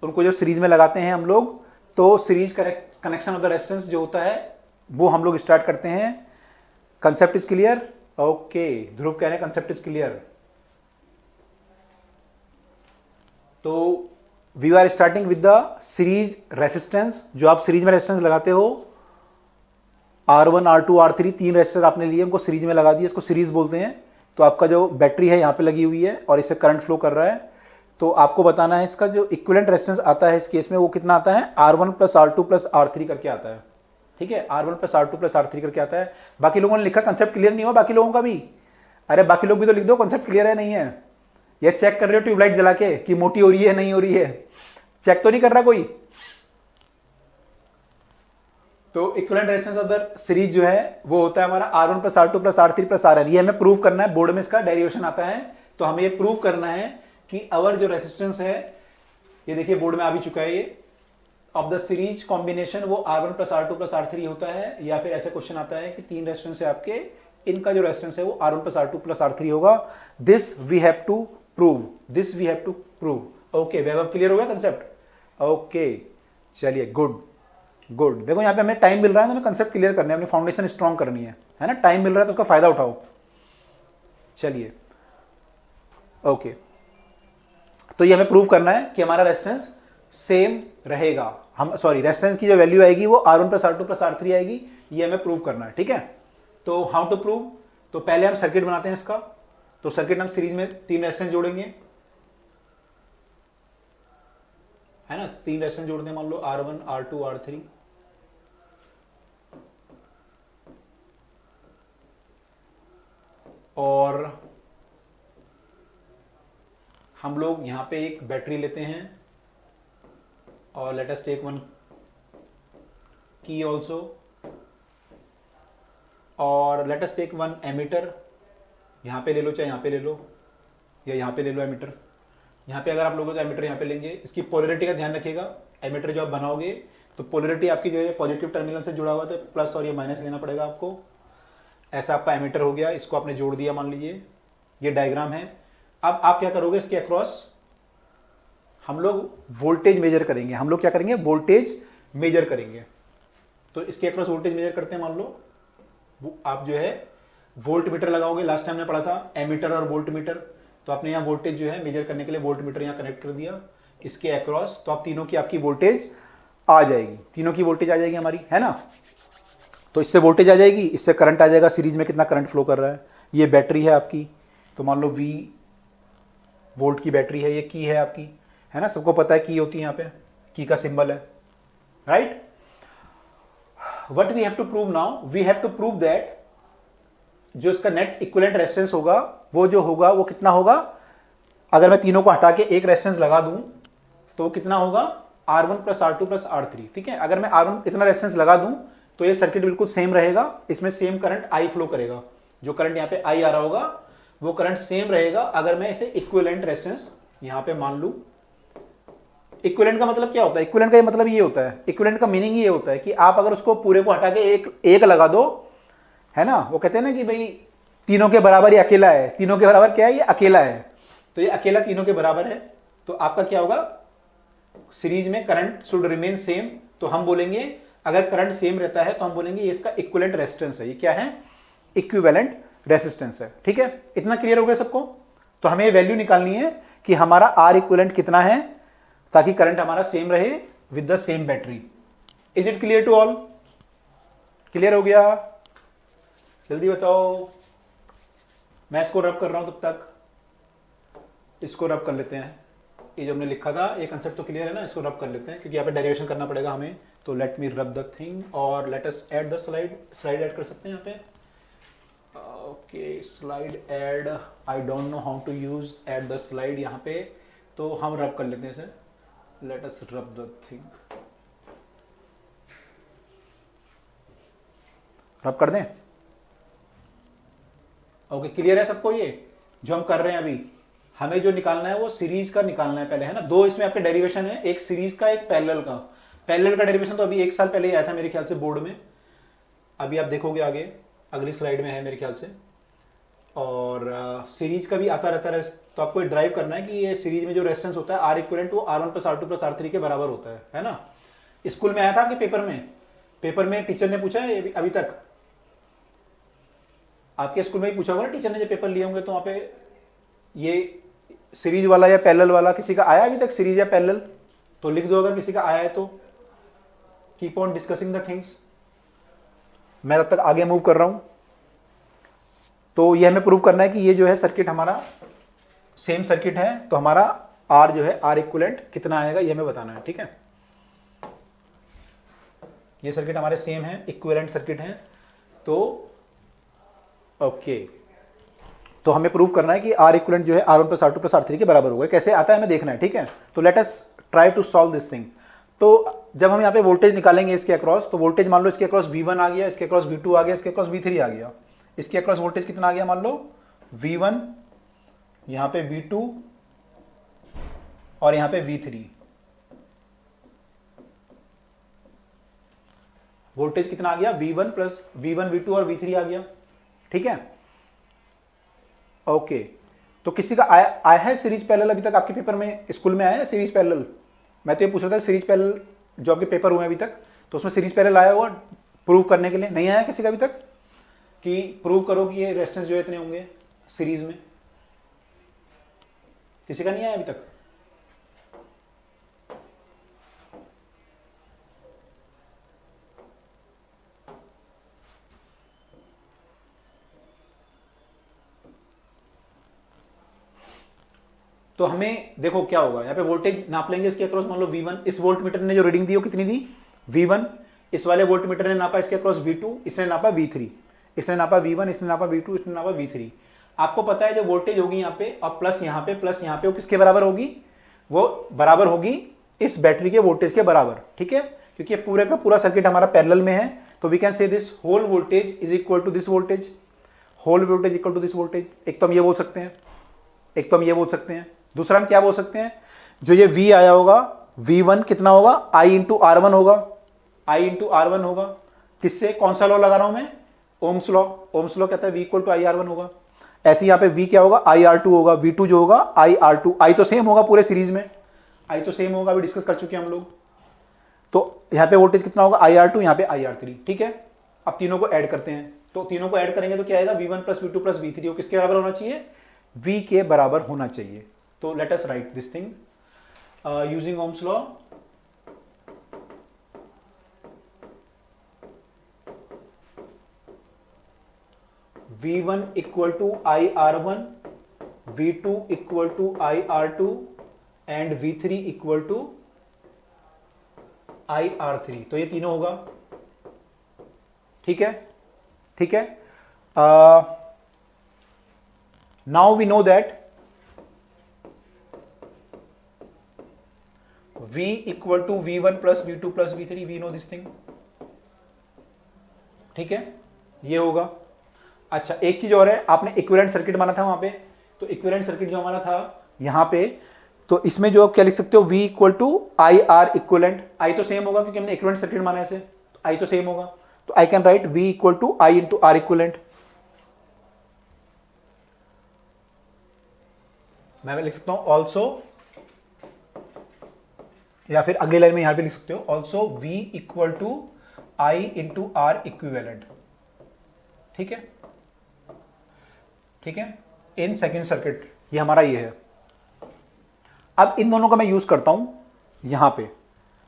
उनको जो सीरीज में लगाते हैं हम लोग, तो series connection of the resistance जो होता है वो हम लोग स्टार्ट करते हैं। Concept is clear, okay, Dhruv कह रहे हैं कंसेप्ट इज क्लियर। तो we are starting with the series resistance. जो आप सीरीज में रेजिस्टेंस लगाते हो, R1 R2 R3 तीन रेजिस्टर आपने लिए, उनको सीरीज में लगा दिया, इसको सीरीज बोलते हैं। तो आपका जो बैटरी है यहाँ पे लगी हुई है और इससे करंट फ्लो कर रहा है, तो आपको बताना है इसका जो इक्विवेलेंट रेजिस्टेंस आता है इस केस में वो कितना आता है, R1 + R2 + R3 करके आता है। ठीक है, R1 + R2 + R3 करके आता है। बाकी लोगों ने लिखा कंसेप्ट क्लियर नहीं हुआ बाकी लोगों का भी। अरे बाकी लोग भी तो लिख दो कंसेप्ट क्लियर है नहीं है। ये चेक कर रहे हो ट्यूबलाइट जला के कि मोटी हो रही है नहीं हो रही है, चेक तो नहीं कर रहा कोई। तो equivalent resistance of the series जो है वो होता है हमारा R1 + R2 + R3 + Rn। ये हमें प्रूव करना है, बोर्ड में इसका डेरिवेशन आता है। तो हमें ये प्रूव करना है कि अवर जो रेसिस्टेंस है, ये देखिए बोर्ड में आ भी चुका है ये, ऑफ द सीरीज कॉम्बिनेशन वो R1 plus R2 plus R3 होता है, या फिर ऐसे क्वेश्चन आता है कि 3 रेजिस्टेंस है आपके, इनका जो रेजिस्टेंस है वो R1 plus R2 plus R3 होगा। This we have to prove, this we have to prove. Okay Vaibhav, clear हो गया कंसेप्ट? ओके चलिए, गुड गुड। देखो यहाँ पे हमें टाइम मिल रहा है तो हमें कंसेप्ट क्लियर करने हैं, अपनी फाउंडेशन स्ट्रॉन्ग करनी है ना। टाइम मिल रहा है तो उसका फायदा उठाओ। चलिए ओके, तो ये हमें प्रूव करना है कि हमारा रेजिस्टेंस सेम रहेगा। हम सॉरी, रेजिस्टेंस की जो वैल्यू आएगी वो R1 plus R2 plus R3 आएगी, ये हमें प्रूव करना है। ठीक है, तो हाउ टू प्रूव? तो पहले हम सर्किट बनाते हैं इसका। तो सर्किट हम सीरीज में 3 रेजिस्टेंस जोड़ेंगे, है ना। 3 रेजिस्टेंस जोड़ते हैं, मान लो R1 R2 R3। और हम लोग यहां पे एक बैटरी लेते हैं, और let us take one key also, और let us take one ammeter. यहां पे ले लो, चाहे यहां पे ले लो, या यहां पे ले लो एमीटर। यहां पे अगर आप लोगों तो एमीटर यहां पे लेंगे। इसकी पोलरिटी का ध्यान रखिएगा, एमीटर जो आप बनाओगे तो पोलरिटी आपकी जो है पॉजिटिव टर्मिनल से जुड़ा हुआ है, तो प्लस और ये माइनस लेना पड़ेगा आपको। ऐसा आपका एमीटर हो गया, इसको आपने जोड़ दिया, मान लीजिए ये डायग्राम है। अब आप क्या करोगे, इसके अक्रॉस हम लोग वोल्टेज मेजर करेंगे। हम लोग क्या करेंगे, वोल्टेज मेजर करेंगे। तो इसके अक्रॉस वोल्टेज मेजर करते हैं। मान लो आप जो है वोल्ट मीटर लगाओगे, लास्ट टाइम हमने पढ़ा था एमीटर और वोल्ट मीटर। तो आपने यहाँ वोल्टेज जो है मेजर करने के लिए वोल्ट मीटर यहाँ कनेक्ट कर दिया इसके अक्रॉस। तो आप तीनों की आपकी वोल्टेज आ जाएगी, तीनों की वोल्टेज आ जाएगी हमारी, है ना। तो इससे वोल्टेज आ जाएगी, इससे करंट आ जाएगा, सीरीज में कितना करंट फ्लो कर रहा है। ये बैटरी है आपकी, तो मान लो V वोल्ट की बैटरी है, ये की है आपकी, है ना। सबको पता है की होती है, यहाँ पे की का सिंबल है, right. What we have to prove now, we have to prove that जो इसका नेट इक्विवेलेंट रेजिस्टेंस होगा वो जो होगा वो कितना होगा। अगर मैं तीनों को हटा के एक रेजिस्टेंस लगा दूं तो वो कितना होगा, R1 plus R2 plus R3। ठीक है, अगर मैं R1 इतना रेजिस्टेंस लगा दूं तो ये सर्किट बिल्कुल सेम रहेगा, इसमें सेम करंट I फ्लो करेगा। जो करंट यहाँ पे I आ रहा होगा वो करंट सेम रहेगा अगर मैं इसे इक्विवेलेंट रेजिस्टेंस यहां पे मान लूं। इक्विवेलेंट का मतलब क्या होता है, इक्विवेलेंट का मतलब ये होता है, इक्विवेलेंट का मीनिंग ये होता है कि आप अगर उसको पूरे को हटा के एक लगा दो, है ना। वो कहते हैं ना कि भाई तीनों के बराबर ये अकेला है, तीनों के बराबर क्या है, ये अकेला है। तो ये अकेला तीनों के बराबर है, तो आपका क्या होगा, सीरीज में करंट शुड रिमेन सेम। तो हम बोलेंगे अगर करंट सेम रहता है तो हम बोलेंगे ये इसका इक्विवेलेंट रेजिस्टेंस है। ये क्या है, इक्विवेलेंट रेजिस्टेंस है। ठीक है, इतना क्लियर हो गया सबको। तो हमें वैल्यू निकालनी है कि हमारा R इक्विवेलेंट कितना है, ताकि करंट हमारा सेम रहे with the same battery. Is it clear to all? Clear हो गया? जल्दी बताओ। मैं इसको रब कर रहा हूं, तब तक इसको रब कर लेते हैं। ये जो हमने लिखा था ये कंसेप्ट तो क्लियर है ना, इसको रब कर लेते हैं क्योंकि यहाँ पे डेरिवेशन करना पड़ेगा हमें। तो let me rub the thing, और let us add the slide add कर सकते हैं यहाँ पे। Okay, slide add, I don't know how to use add the slide यहाँ पे, तो हम रब कर लेते हैं इसे। लेट अस रब द थिंग, रब कर दें। ओके, क्लियर है सबको? ये जो हम कर रहे हैं अभी, हमें जो निकालना है वो सीरीज का निकालना है पहले, है ना। दो इसमें आपके डेरिवेशन है, एक सीरीज का एक पैरेलल का। पैरेलल का डेरिवेशन तो अभी 1 साल पहले ही आया था मेरे ख्याल से बोर्ड में, अभी आप देखोगे आगे अगली स्लाइड में है मेरे ख्याल से। और सीरीज का भी आता रहता है, तो आपको ड्राइव करना है कि ये सीरीज में जो रेजिस्टेंस होता है R इक्विवेलेंट वो R1 plus R2 plus R3 के बराबर होता है ना। स्कूल में आया था आपके पेपर में टीचर ने पूछा है अभी तक? आपके स्कूल में ही पूछा होगा ना टीचर ने, जब पेपर लिए होंगे तो वहां पे ये सीरीज वाला या पैरेलल वाला किसी का आया अभी तक, सीरीज या पैरेलल? तो लिख दो अगर किसी का आया है तो। Keep on discussing the things, मैं तब तक आगे मूव कर रहा हूं। तो ये हमें प्रूव करना है कि ये जो है सर्किट हमारा सेम सर्किट है, तो हमारा R जो है R इक्विवेलेंट कितना आएगा ये हमें बताना है। ठीक है, ये सर्किट हमारे सेम है, इक्विवेलेंट सर्किट है। तो ओके, तो हमें प्रूव करना है कि R इक्विवेलेंट जो है R1 plus R2 plus R3 के बराबर होगा। कैसे आता है हमें देखना है। ठीक है, तो let us try to solve this thing. तो जब हम यहाँ पे वोल्टेज निकालेंगे इसके अक्रॉस, तो वोल्टेज मान लो इसके अक्रॉस V1 आ गया, इसके अक्रॉस V2 आ गया, इसके अक्रॉस V3 आ गया। इसके अक्रॉस वोल्टेज कितना आ गया, मान लो V1, यहाँ पे V2, और यहां पे V3। वोल्टेज कितना आ गया, V1 प्लस V1 V2 और V3 आ गया। ठीक है, ओके। तो किसी का आया है सीरीज पैरेलल अभी तक आपके पेपर में, स्कूल में आया है सीरीज पैरेलल? मैं तो ये पूछ रहा था सीरीज पैरेलल जो आपके पेपर हुए अभी तक, तो उसमें सीरीज पैरेलल आया हुआ प्रूव करने के लिए? नहीं आया किसी का अभी तक कि प्रूव करो कि ये रेजिस्टेंस जो इतने होंगे सीरीज में? किसी का नहीं आया अभी तक? तो हमें देखो क्या होगा, यहाँ पे वोल्टेज नाप लेंगे इसके अक्रॉस, मान लो V1, इस वोल्ट मीटर ने जो रीडिंग दी वो कितनी दी, V1। इस वाले वोल्ट मीटर ने नापा इसके अक्रॉस V2, इसने नापा V3, इसने नापा V1, इसने नापा V2, इसने नापा V3। आपको पता है जो वोल्टेज होगी यहाँ पे और प्लस यहाँ पे वो किसके बराबर होगी, वो बराबर होगी इस बैटरी के वोल्टेज के बराबर। ठीक है, क्योंकि ये पूरे का पूरा सर्किट हमारा पैरेलल में है, तो we can say this whole voltage is equal to this voltage, whole voltage equal to this voltage. एक तो हम ये बोल सकते हैं, एक तो हम ये बोल सकते हैं, दूसरा हम क्या बोल सकते हैं, जो ये V आया होगा V1 कितना होगा, I इंटू R1 होगा, I इंटू R1 होगा। किससे, कौन सा लॉ लगा रहा हूं मैं, ओम्स लॉ। ओम्स लॉ कहता है V इक्वल टू IR1 होगा। ऐसे यहां पे V क्या होगा, IR2 होगा, V2 जो होगा IR2। I तो सेम होगा पूरे सीरीज में, I तो सेम होगा, अभी डिस्कस कर चुके हैं हम लोग। तो यहां पे वोल्टेज कितना होगा, IR2, यहां पे IR3। ठीक है, अब तीनों को ऐड करते हैं, तो तीनों को ऐड करेंगे तो क्या आएगा, V1 plus V2 plus V3, वो किसके बराबर होना चाहिए, V के बराबर होना चाहिए। तो let us write this thing using ohm's law. V1 equal to IR1, V2 equal to IR2 and V3 equal to IR3। तो ये तीनों होगा। ठीक है, ठीक है। Now we know that V equal to V1 plus V2 plus V3, we know this thing. ठीक है, ये होगा। अच्छा, एक चीज और है, आपने इक्विवेलेंट सर्किट माना था वहां पे, तो इक्विवेलेंट सर्किट जो हमारा था यहां पे, तो इसमें जो आप क्या लिख सकते हो, V equal to I R equivalent. I तो सेम होगा क्योंकि हमने इक्विवेलेंट सर्किट माना है इसे, तो आई तो सेम होगा, तो I can write V equal to I into R equivalent. मैं लिख सकता हूं ऑल्सो, या फिर अगली लाइन में यहां पे लिख सकते हो also V equal to I into R equivalent. ठीक है, ठीक है, इन सेकेंड सर्किट ये हमारा ये है। अब इन दोनों का मैं यूज करता हूं यहां पे,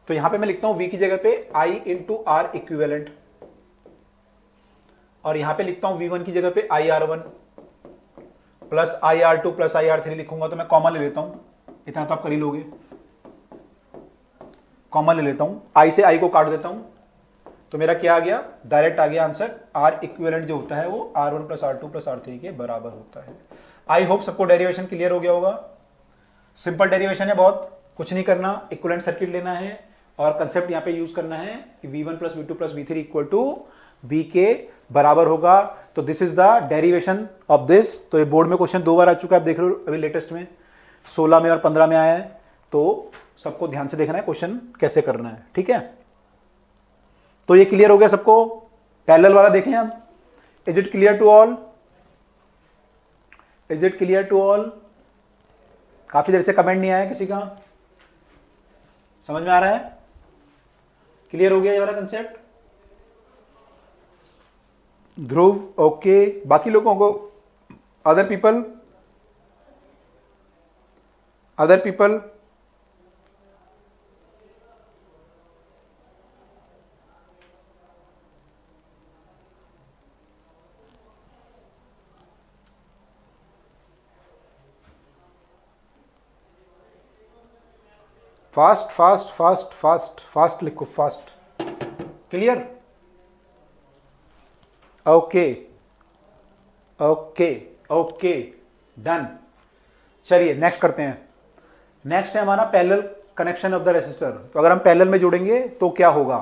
तो यहां पे मैं लिखता हूं V की जगह पे I इंटू आर इक्विवेलेंट, और यहां पे लिखता हूं V1 की जगह पे IR1 plus IR2 plus IR3 लिखूंगा, तो मैं कॉमन ले लेता हूं, इतना तो आप कर ही लोगे। कॉमन ले लेता हूं, I से I को काट देता हूं, तो मेरा क्या आ गया, डायरेक्ट आ गया आंसर, R इक्विवेलेंट जो होता है वो R1 plus R2 plus R3 के बराबर होता है। आई होप सबको डेरिवेशन क्लियर हो गया होगा। सिंपल डेरिवेशन है, बहुत कुछ नहीं करना, इक्विवेलेंट सर्किट लेना है और कंसेप्ट यहां पे यूज करना है कि V1 plus V2 plus V3 equal to V के बराबर होगा। तो this is the derivation of this. तो ये बोर्ड में क्वेश्चन 2 बार आ चुका है, आप देख रहे हो, अभी लेटेस्ट में 16 में और 15 में आया है, तो सबको ध्यान से देखना है क्वेश्चन कैसे करना है। ठीक है, तो ये क्लियर हो गया सबको। पैरेलल वाला देखें हम, is it clear to all, is it clear to all? काफी देर से कमेंट नहीं आया किसी का, समझ में आ रहा है, क्लियर हो गया ये वाला कंसेप्ट? ध्रुव ओके, बाकी लोगों को, other people, other people? Fast fast fast fast fast लिखो, fast. Clear, okay okay okay, done. चलिए नेक्स्ट करते हैं। नेक्स्ट है हमारा parallel connection of the resistor. तो अगर हम पैरेलल में जोड़ेंगे तो क्या होगा,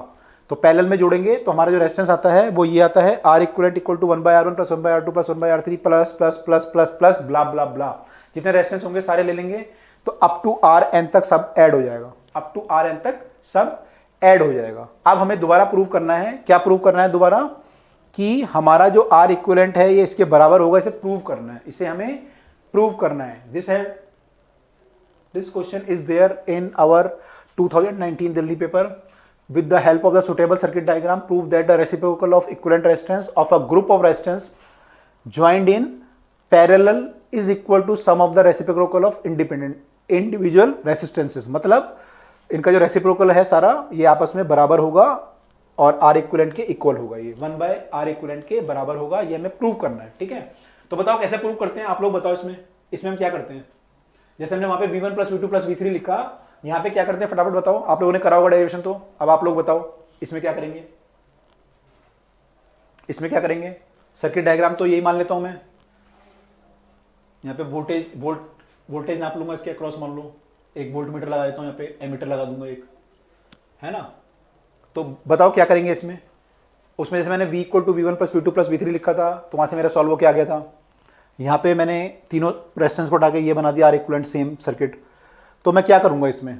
तो पैरेलल में जोड़ेंगे तो हमारा जो रेजिस्टेंस आता है वो ये आता है, R equivalent equal to 1/R1 plus 1/R2 plus 1/R3 plus plus plus plus plus blah blah blah, जितने रेजिस्टेंस होंगे सारे ले लेंगे। तो अप टू आर एन तक सब ऐड हो जाएगा, अप टू आर एन तक सब ऐड हो जाएगा। अब हमें दोबारा प्रूव करना है, क्या प्रूव करना है दोबारा, कि हमारा जो आर इक्विवेलेंट है ये इसके बराबर होगा, इसे प्रूव करना है, इसे हमें प्रूव करना है। This question is there in our 2019 Delhi paper. With the help of the suitable circuit diagram, prove that the reciprocal of equivalent resistance of a group of resistance joined in parallel is equal to sum of the reciprocal of individual resistances। मतलब इनका जो reciprocal है सारा ये आपस में बराबर होगा और आर इक्विवेलेंट के इक्वल होगा, ये 1/R इक्विवेलेंट के बराबर होगा, ये हमें प्रूव करना है। ठीक है, तो बताओ कैसे प्रूव करते हैं, आप लोग बताओ। इसमें हम क्या करते हैं, जैसे हमने वहां पे V1 + V2 + V3 लिखा, यहां पे क्या करते हैं फटाफट बताओ, आप लोगों ने करा होगा डेरिवेशन, तो अब आप लोग बताओ इसमें क्या करेंगे, इसमें क्या करेंगे। सर्किट डायग्राम तो यही मान लेता हूं मैं, यहां पे वोल्टेज नाप लूंगा, इसके अक्रॉस मान लो, एक वोल्ट मीटर लगा देता हूं, यहाँ पे एमीटर लगा दूंगा एक, है ना। तो बताओ क्या करेंगे इसमें। उसमें जैसे मैंने V = V1 + V2 + V3 लिखा था, तो वहां से मेरा सॉल्व क्या आ गया था, यहां पे मैंने तीनों रेजिस्टेंस को हटा के ये बना दिया आर इक्विवेलेंट सेम सर्किट। तो मैं क्या करूंगा इसमें,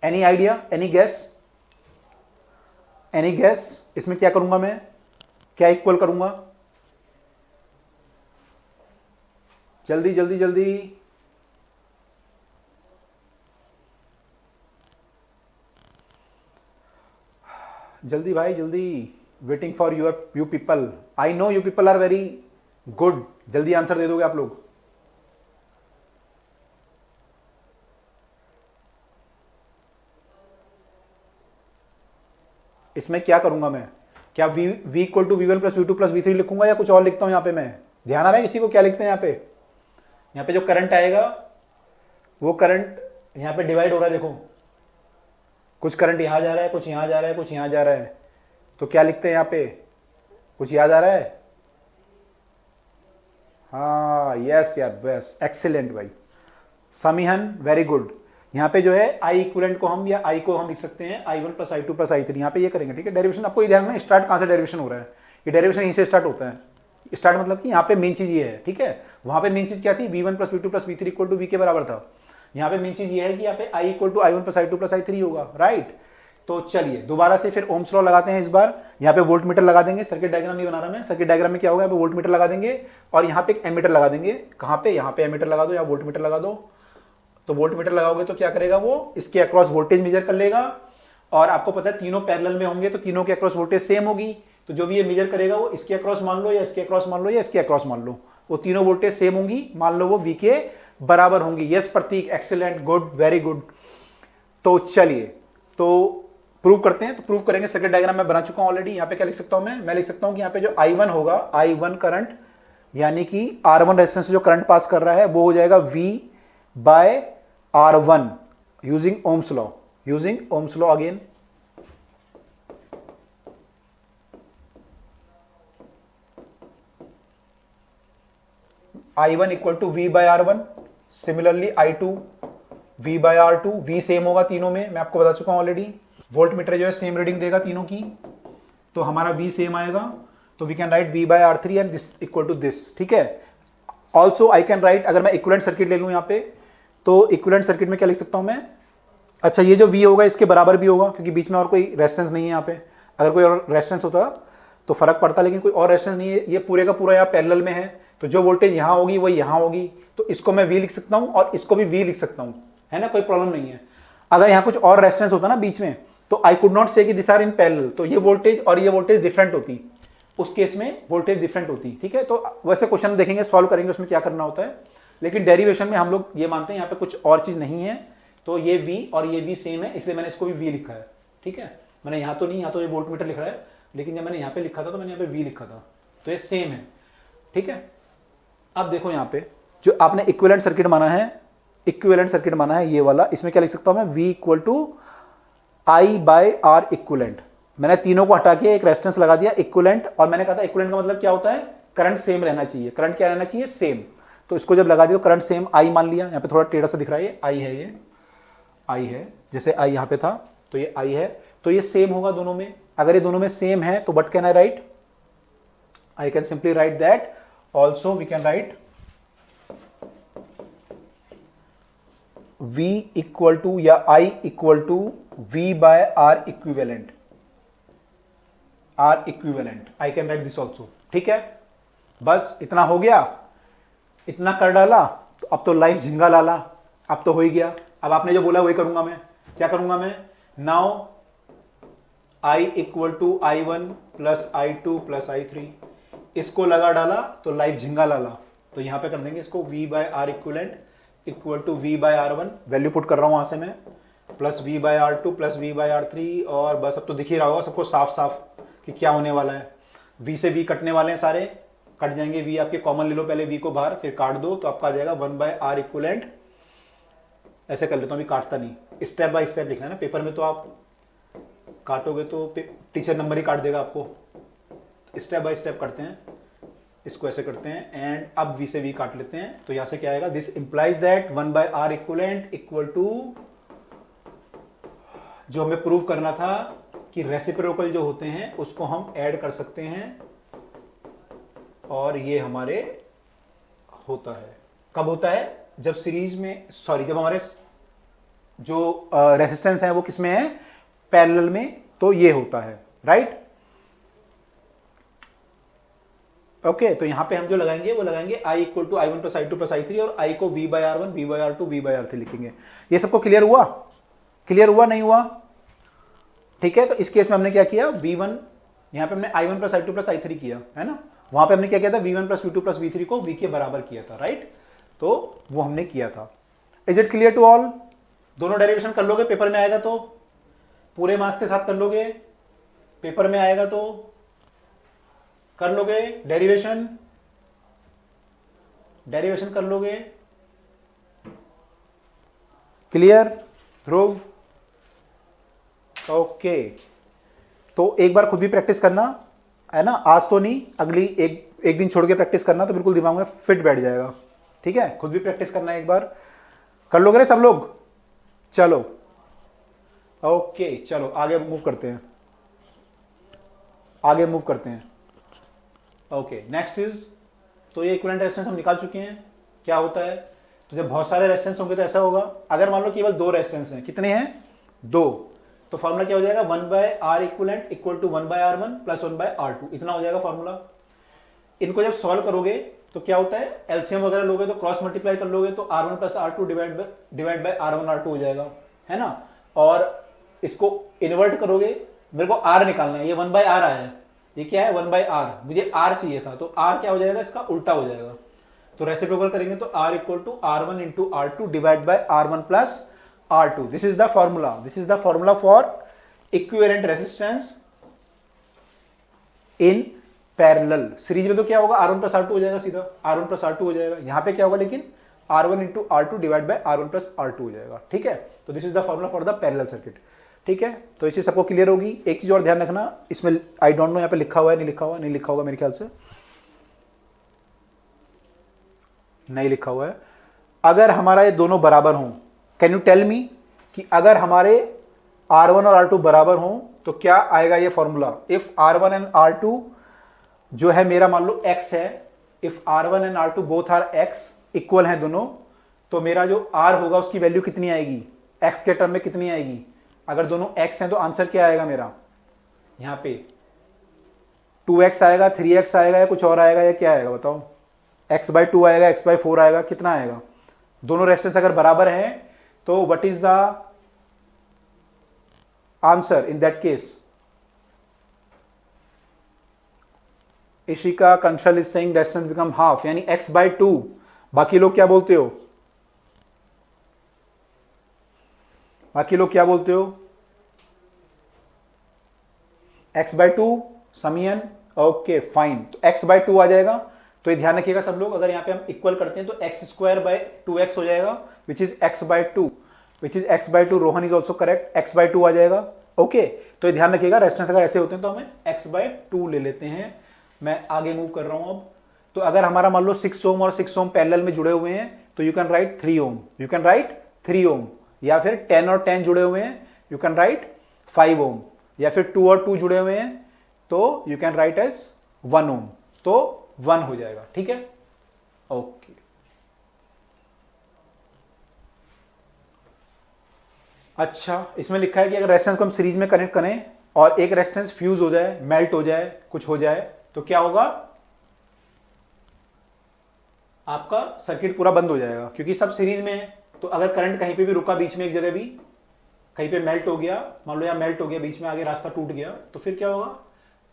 एनी आइडिया, एनी गैस, इसमें क्या करूंगा मैं, क्या इक्वल करूंगा, जल्दी जल्दी जल्दी, जल्दी भाई जल्दी, waiting for you people, I know you people are very good, जल्दी आंसर दे दोगे आप लोग। इसमें क्या करूंगा मैं, क्या V = V1 + V2 + V3 लिखूंगा या कुछ और लिखता हूं। यहां पे मैं, ध्यान आ रहा है किसी को क्या लिखते हैं यहाँ पे जो करंट आएगा वो करंट यहां पे डिवाइड हो रहा है, देखो कुछ करंट यहां जा रहा है, कुछ यहां जा रहा है, कुछ यहां जा रहा है, तो क्या लिखते हैं यहाँ पे, कुछ याद आ रहा है। हाँ यस यार, बेस्ट, एक्सीलेंट भाई समीहन, वेरी गुड। यहाँ पे जो है आई इक्विवेलेंट को हम, या आई को हम लिख सकते हैं I1 + I2 + I3, यहाँ पे ये करेंगे। ठीक है, डेरिवेशन आपको ये ध्यान रखना, स्टार्ट कहाँ से डेरिवेशन हो रहा है, ये डेरिवेशन यहीं से स्टार्ट होता है। स्टार्ट मतलब कि यहाँ पे मेन चीज ये है, ठीक है, वहां पे मेन चीज क्या थी, V1 + V2 + V3 = V के बराबर था। यहाँ पे मेन चीज ये है कि यहाँ पे I = I1 + I2 + I3 होगा, राइट। तो चलिए दोबारा से फिर ओम्स लॉ लगाते हैं। इस बार यहाँ पे वोल्ट मीटर लगा देंगे, सर्किट डायग्राम नहीं बना रहा मैं, सर्किट डायग्राम में क्या होगा, यहाँ पे वोल्ट मीटर लगा देंगे और यहाँ पे एक एमीटर लगा देंगे। कहाँ पे, यहाँ पे एमीटर लगा दो या वोल्ट मीटर लगा दो। तो वोल्ट मीटर लगाओगे तो क्या करेगा, वो इसके अक्रॉस वोल्टेज मेजर कर लेगा, और आपको पता है तीनों पैरेलल में होंगे तो तीनों के अक्रॉस वोल्टेज सेम होगी, तो जो भी ये मेजर करेगा वो इसके अक्रॉस मान लो या इसके अक्रॉस मान लो या इसके अक्रॉस मान लो, वो तीनों वोल्टेज सेम होंगी, मान लो वो V के बराबर होंगी। यस प्रतीक, एक्सीलेंट, गुड, वेरी गुड। तो चलिए तो प्रूव करते हैं, तो प्रूव करेंगे। सर्किट डायग्राम मैं बना चुका हूं ऑलरेडी। यहाँ पे क्या लिख सकता हूं मैं लिख सकता हूं कि यहाँ पे जो I1 होगा, I1 करंट यानी कि R1 रेजिस्टेंस से जो करंट पास कर रहा है वो हो जाएगा V/R1 using ohm's law again. I1 = V/R1, similarly I2 V/R2, V same होगा तीनों में, मैं आपको बता चुका हूं ऑलरेडी। वोल्ट मीटर जो है सेम रीडिंग देगा तीनों की, तो हमारा V सेम आएगा, तो we can write V/R3 and this equal to this. ठीक है, ऑल्सो आई कैन राइट, अगर मैं इक्विवेलेंट सर्किट ले लूं यहाँ पे, तो इक्विवेलेंट सर्किट में क्या लिख सकता हूं मैं, अच्छा ये जो V होगा इसके बराबर भी होगा, क्योंकि बीच में और कोई रेजिस्टेंस नहीं है यहाँ पे। अगर कोई और रेजिस्टेंस होता तो फर्क पड़ता, लेकिन कोई और रेजिस्टेंस नहीं है, ये पूरे का पूरा यहाँ पैरेलल में है, तो जो वोल्टेज यहाँ होगी वो यहाँ होगी, तो इसको मैं V लिख सकता हूँ और इसको भी V लिख सकता हूँ, है ना, कोई प्रॉब्लम नहीं है। अगर यहाँ कुछ और रेजिस्टेंस होता ना बीच में, तो आई कुड नॉट से कि दिस आर इन पैरेलल, तो ये वोल्टेज और ये वोल्टेज डिफरेंट होती, उस केस में वोल्टेज डिफरेंट होती। ठीक है, तो वैसे क्वेश्चन देखेंगे, सॉल्व करेंगे उसमें क्या करना होता है, लेकिन डेरिवेशन में हम लोग ये मानते हैं यहाँ पे कुछ और चीज नहीं है, तो ये V और ये V सेम है, इसलिए मैंने इसको भी V लिखा है। ठीक है, मैंने यहाँ तो नहीं, यहाँ तो ये वोल्ट मीटर लिख रहा है, लेकिन जब मैंने यहाँ पे लिखा था तो मैंने यहाँ पे V लिखा था, तो ये सेम है। ठीक है, अब देखो यहाँ पे जो आपने इक्विवेलेंट सर्किट माना है, ये वाला, इसमें क्या लिख सकता हूं मैं, V = I/R इक्विवेलेंट। मैंने तीनों को हटा के एक रेजिस्टेंस लगा दिया इक्विवेलेंट, और मैंने कहा था इक्विवेलेंट का मतलब क्या होता है, करंट सेम रहना चाहिए। करंट क्या रहना चाहिए, सेम। तो इसको जब लगा दिया तो करंट सेम, I मान लिया, यहाँ पे थोड़ा टेढ़ा सा दिख रहा है, ये I है, ये I है, जैसे I यहाँ पे था तो ये I है, तो ये सेम होगा दोनों में। अगर ये दोनों में सेम है तो what can I write, I can simply write that also we can write V equal to या I equal to V by R equivalent, I can write this also. ठीक है, बस इतना हो गया, इतना कर डाला तो अब तो लाइफ झिंगा लाला, अब तो हो ही गया। अब आपने जो बोला वही करूंगा मैं। क्या करूंगा मैं? Now I equal to I1 plus I2 plus I3, इसको लगा डाला तो लाइफ झिंगा लाला, तो यहां पे कर देंगे इसको V by R equivalent equal to V by R1, value put कर रहा हूं वहां से मैं, plus V by R2 plus V by R3, और बस अब तो दिख ही रहा होगा सबको साफ साफ कि क्या होने वाला है। V से V कटने वाले हैं, सारे कट जाएंगे। V आपके कॉमन ले लो पहले V को बाहर, फिर काट दो, तो आपका आ जाएगा 1 बाय आर इक्विवेलेंट। ऐसे कर लेता हूं, अभी काटता नहीं, स्टेप बाय स्टेप लिखना है ना, पेपर में तो आप काटोगे तो टीचर नंबर ही काट देगा आपको। स्टेप बाय स्टेप करते हैं, इसको ऐसे करते हैं, एंड अब V से V काट लेते हैं, तो यहां से क्या आएगा? This implies that 1 by R equivalent equal to, जो हमें प्रूव करना था कि रेसिप्रोकल जो होते हैं उसको हम ऐड कर सकते हैं, और ये हमारे होता है। कब होता है? जब सीरीज में, सॉरी, जब हमारे जो रेसिस्टेंस है वो किसमें है? पैरेलल में, तो ये होता है, राइट। ओके, तो यहां पे हम जो लगाएंगे वो लगाएंगे I equal to I1 plus I2 plus I3, और I को V by R1 V by R2 V by R3 लिखेंगे। ये सबको क्लियर हुआ? क्लियर हुआ नहीं हुआ? ठीक है, तो इस केस में हमने क्या किया? V1, यहां पे हमने I1 plus I2 plus I3 किया है ना, वहां पे हमने क्या किया था? V1 plus V2 plus V3 को V के बराबर किया था, राइट। तो वो हमने किया था। Is it clear to all? दोनों डेरिवेशन कर लोगे, पेपर में आएगा तो पूरे मार्क्स के साथ कर लोगे, पेपर में आएगा तो कर लोगे। डेरिवेशन कर लोगे। क्लियर ध्रुव? ओके, तो एक बार खुद भी प्रैक्टिस करना है ना, आज तो नहीं, अगली एक दिन छोड़ के प्रैक्टिस करना, तो बिल्कुल दिमाग में फिट बैठ जाएगा। ठीक है, खुद भी प्रैक्टिस करना एक बार। कर लोगे ना सब लोग? चलो ओके, चलो आगे मूव करते हैं, ओके। नेक्स्ट इज, तो ये इक्विवेलेंट रेजिस्टेंस हम निकाल चुके हैं। क्या होता है? तो जब बहुत सारे रेजिस्टेंस होंगे तो ऐसा होगा, अगर मान लो केवल 2 रेजिस्टेंस हैं, कितने हैं? 2, तो फॉर्मूला क्या हो जाएगा? 1 by R equivalent equal to 1 by R1 plus 1 by R2, इतना हो जाएगा फॉर्मूला। इनको जब सॉल्व करोगे तो क्या होता है? एलसीएम वगैरह लोगे तो क्रॉस मल्टीप्लाई कर लोगे तो R1 plus R2 divide by R1 R2 हो जाएगा, है ना। और इसको इन्वर्ट करोगे, मेरे को R निकालना है, ये 1 बाय R आया है, ये क्या है? 1 बाय R, मुझे R चाहिए था, तो R क्या हो जाएगा? इसका उल्टा हो जाएगा। तो रेसिप्रोकल करेंगे तो R equal to R1 into R2 divide by R1 plus R2। This is the formula for equivalent resistance in parallel. Series में तो क्या होगा? R1 प्लस R2 हो जाएगा, सीधा R1 प्लस R2 हो जाएगा। यहां पे क्या होगा लेकिन? R1 into R2 divide by R1 plus R2 हो जाएगा। ठीक है, तो this is the formula for the parallel circuit. ठीक है, तो इसी सबको क्लियर होगी। एक चीज और ध्यान रखना, इसमें आई डोंट नो यहाँ पे लिखा हुआ है, नहीं लिखा हुआ, नहीं लिखा होगा मेरे ख्याल से, नहीं लिखा हुआ है। अगर हमारा ये दोनों बराबर हों, कैन यू टेल मी कि अगर हमारे R1 और R2 बराबर हों तो क्या आएगा ये formula? If R1 and R2 जो है मेरा मान लो x है, if R1 and R2 both are x, equal है दोनों, तो मेरा जो R होगा उसकी वैल्यू कितनी आएगी? x के टर्म में कितनी आएगी? अगर दोनों x हैं तो आंसर क्या आएगा मेरा? यहां पे 2x आएगा, 3x आएगा, या कुछ और आएगा, या क्या आएगा बताओ? x बाई 2 आएगा, x बाई 4 आएगा, कितना आएगा? दोनों रेजिस्टेंस अगर बराबर हैं तो what is the answer in that case? Ishika Kansal is saying distance become half, यानी x बाई 2। बाकी लोग क्या बोलते हो? x बाई 2 समियन, ओके फाइन, तो x बाई 2 आ जाएगा। तो ये ध्यान रखिएगा सब लोग, अगर यहां पे हम इक्वल करते हैं तो x स्क्वायर बाई 2x हो जाएगा, which is x by 2, Rohan is also correct, x by 2 आ जाएगा। ओके, तो ये ध्यान रखिएगा, रेजिस्टेंस अगर ऐसे होते हैं तो हमें x बाई 2 ले लेते हैं। मैं आगे मूव कर रहा हूं अब। तो अगर हमारा मान लो 6 ओम और 6 ओम पैरेलल में जुड़े हुए हैं तो यू कैन राइट 3 ओम, या फिर 10 और 10 जुड़े हुए हैं, यू कैन राइट 5 ओम, या फिर 2 और 2 जुड़े हुए हैं तो यू कैन राइट एज 1 ओम, तो 1 हो जाएगा। ठीक है, ओके अच्छा, इसमें लिखा है कि अगर रेजिस्टेंस को हम सीरीज में कनेक्ट करें और एक रेजिस्टेंस फ्यूज हो जाए, मेल्ट हो जाए, कुछ हो जाए, तो क्या होगा, आपका सर्किट पूरा बंद हो जाएगा, क्योंकि सब सीरीज में है। तो अगर करंट कहीं पे भी रुका बीच में, एक जगह भी कहीं पे मेल्ट हो गया, मान लो यहाँ मेल्ट हो गया, बीच में आगे रास्ता टूट गया, तो फिर क्या होगा,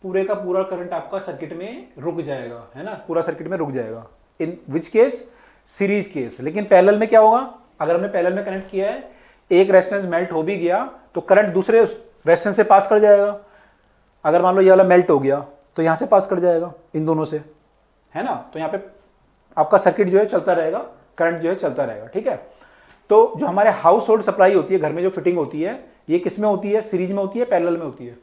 पूरे का पूरा करंट आपका सर्किट में रुक जाएगा, है ना, पूरा सर्किट में रुक जाएगा। इन विच केस, सीरीज केस। लेकिन पैरेलल में क्या होगा, अगर हमने पैरेलल में कनेक्ट किया है, एक रेजिस्टेंस मेल्ट हो भी गया तो करंट दूसरे रेजिस्टेंस से पास कर जाएगा। अगर मान लो ये वाला मेल्ट हो गया तो यहां से पास कर जाएगा, इन दोनों से, है ना। तो यहां पे आपका सर्किट जो है चलता रहेगा, करंट जो है चलता रहेगा, ठीक है। तो जो हमारे हाउस होल्ड सप्लाई होती है, घर में जो फिटिंग होती है, ये किस में होती है, सीरीज में होती है, पैरेलल में होती है।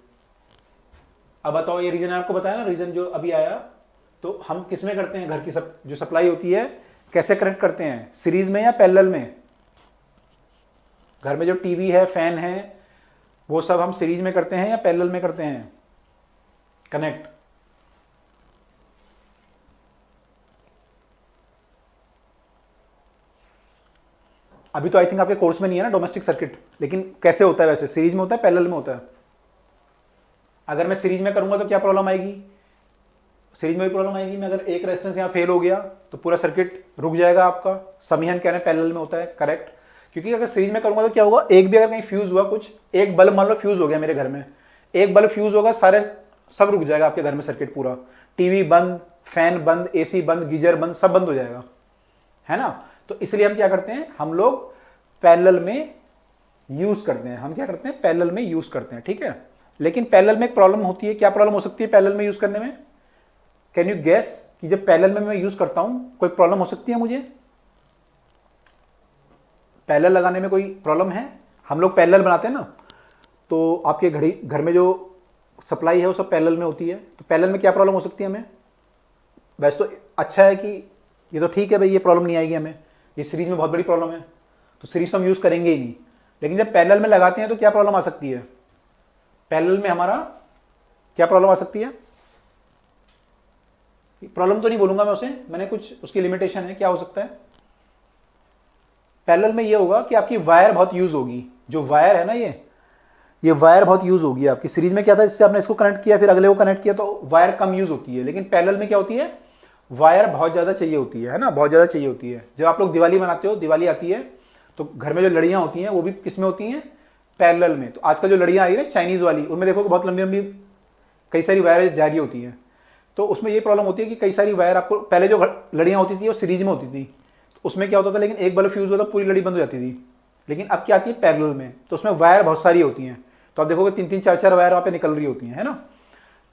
अब बताओ, ये रीजन आपको बताया ना, रीजन जो अभी आया, तो हम किस में करते हैं, घर की जो सप्लाई होती है कैसे कनेक्ट करते हैं, सीरीज में या पैरेलल में। घर में जो टीवी है, फैन है, वो सब हम सीरीज में करते हैं या पैरेलल में करते हैं कनेक्ट। अभी तो आई थिंक आपके कोर्स में नहीं है ना डोमेस्टिक सर्किट, लेकिन कैसे होता है वैसे, सीरीज में होता है, पैरेलल में होता है। अगर मैं सीरीज में करूंगा तो क्या प्रॉब्लम आएगी, सीरीज में भी प्रॉब्लम आएगी। मैं अगर एक रेजिस्टेंस यहां फेल हो गया तो पूरा सर्किट रुक जाएगा आपका। सभी हम कह रहे हैं पैरेलल में होता है, करेक्ट। क्योंकि अगर सीरीज में करूंगा तो क्या होगा, एक भी अगर कहीं फ्यूज हुआ, कुछ एक बल्ब मान लो फ्यूज हो गया मेरे घर में, एक बल्ब फ्यूज होगा, सारे सब रुक जाएगा आपके घर में सर्किट पूरा। टीवी बंद, फैन बंद, एसी बंद, गीजर बंद, सब बंद हो जाएगा, है ना। तो इसलिए हम क्या करते हैं, हम लोग पैरेलल में यूज करते हैं। हम क्या करते हैं, पैरेलल में यूज करते हैं, ठीक है। लेकिन पैरेलल में एक प्रॉब्लम होती है। क्या प्रॉब्लम हो सकती है पैरेलल में यूज करने में, कैन यू गेस, कि जब पैरेलल में मैं यूज करता हूं कोई प्रॉब्लम हो सकती है मुझे, पैरेलल लगाने में कोई प्रॉब्लम है। हम लोग पैरेलल बनाते हैं ना, तो आपके घर में जो सप्लाई है वो सब पैरेलल में होती है, तो पैरेलल में क्या प्रॉब्लम हो सकती है हमें। वैसे तो अच्छा है कि ये तो ठीक है भाई, ये प्रॉब्लम नहीं आएगी हमें, ये सीरीज में बहुत बड़ी प्रॉब्लम है, तो सीरीज तो हम यूज करेंगे ही नहीं। लेकिन जब पैरेलल में लगाते हैं तो क्या प्रॉब्लम आ सकती है, पैरेलल में हमारा क्या प्रॉब्लम आ सकती है। प्रॉब्लम तो नहीं बोलूंगा मैं उसे, मैंने कुछ उसकी लिमिटेशन है, क्या हो सकता है। पैरेलल में ये होगा कि आपकी वायर बहुत यूज होगी, जो वायर है ना, ये वायर बहुत यूज होगी आपकी। सीरीज में क्या था, जिससे आपने इसको कनेक्ट किया फिर अगले को कनेक्ट किया, तो वायर कम यूज होती है। लेकिन पैरेलल में क्या होती है, वायर बहुत ज्यादा चाहिए होती है ना, बहुत ज्यादा चाहिए होती है। जब आप लोग दिवाली मनाते हो, दिवाली आती है तो घर में जो लड़ियां होती हैं वो भी किस में होती हैं, पैरेलल में। तो आजकल जो लड़ियां आई है चाइनीज वाली, उनमें देखो बहुत लंबी लंबी कई सारी वायर जा रही होती हैं। तो उसमें ये प्रॉब्लम होती है कि कई सारी वायर आपको, पहले जो लड़ियां होती थी वो सीरीज में होती थी, तो उसमें क्या होता था, लेकिन एक बल्ब फ्यूज होता पूरी लड़ी बंद हो जाती थी। लेकिन अब क्या आती है पैरेलल में, तो उसमें वायर बहुत सारी होती हैं, तो आप देखोगे 3-3 4-4 वायर वहां पे निकल रही होती है ना।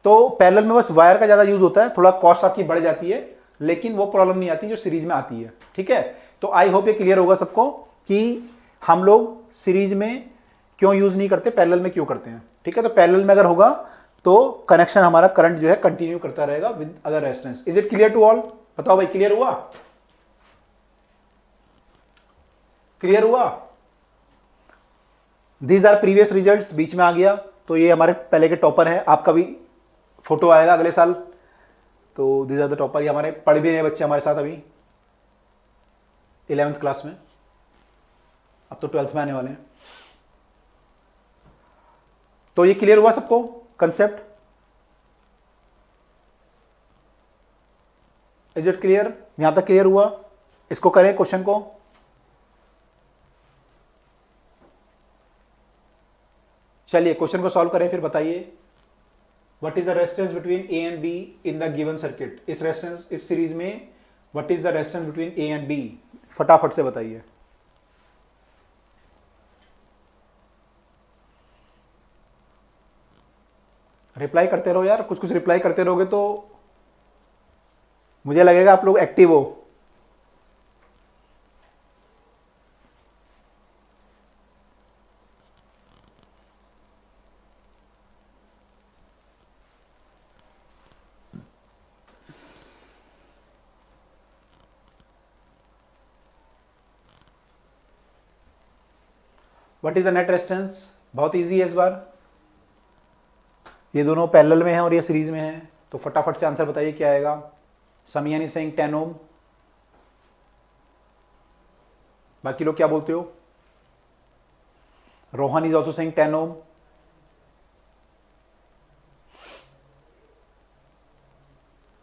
तो पैरेलल में बस वायर का ज्यादा यूज होता है, थोड़ा कॉस्ट आपकी बढ़ जाती है, लेकिन वो प्रॉब्लम नहीं आती जो सीरीज में आती है, ठीक है। तो आई होप ये क्लियर होगा सबको कि हम लोग सीरीज में क्यों यूज नहीं करते, पैरेलल में क्यों करते हैं, ठीक है। तो पैरेलल में अगर होगा तो कनेक्शन हमारा करंट जो है कंटिन्यू करता रहेगा with other resistance. Is it clear to all, बताओ भाई, क्लियर हुआ, क्लियर हुआ। दीज आर प्रीवियस रिजल्ट्स, बीच में आ गया, तो ये हमारे पहले के टॉपर हैं, आपका भी फोटो आएगा अगले साल। तो दीज आर द टॉपर, ये हमारे पढ़ भी रहे बच्चे हमारे साथ अभी 11th क्लास में, अब तो 12th में आने वाले हैं। तो ये क्लियर हुआ सबको कंसेप्ट, इज इट क्लियर, यहां तक क्लियर हुआ। इसको करें क्वेश्चन को, चलिए क्वेश्चन को सॉल्व करें, फिर बताइए what is the resistance between A and B in the given circuit. इस रेजिस्टेंस, इस सीरीज में what is the resistance between A and B, फटाफट से बताइए। रिप्लाई करते रहो यार, कुछ कुछ रिप्लाई करते रहोगे तो मुझे लगेगा आप लोग एक्टिव हो। What is the net resistance, बहुत इजी है इस बार, ये दोनों पैरेलल में हैं और ये सीरीज में हैं, तो फटाफट से आंसर बताइए क्या आएगा। समियान इज सेइंग 10 ओम, बाकी लोग क्या बोलते हो। Rohan is also saying 10 ohm.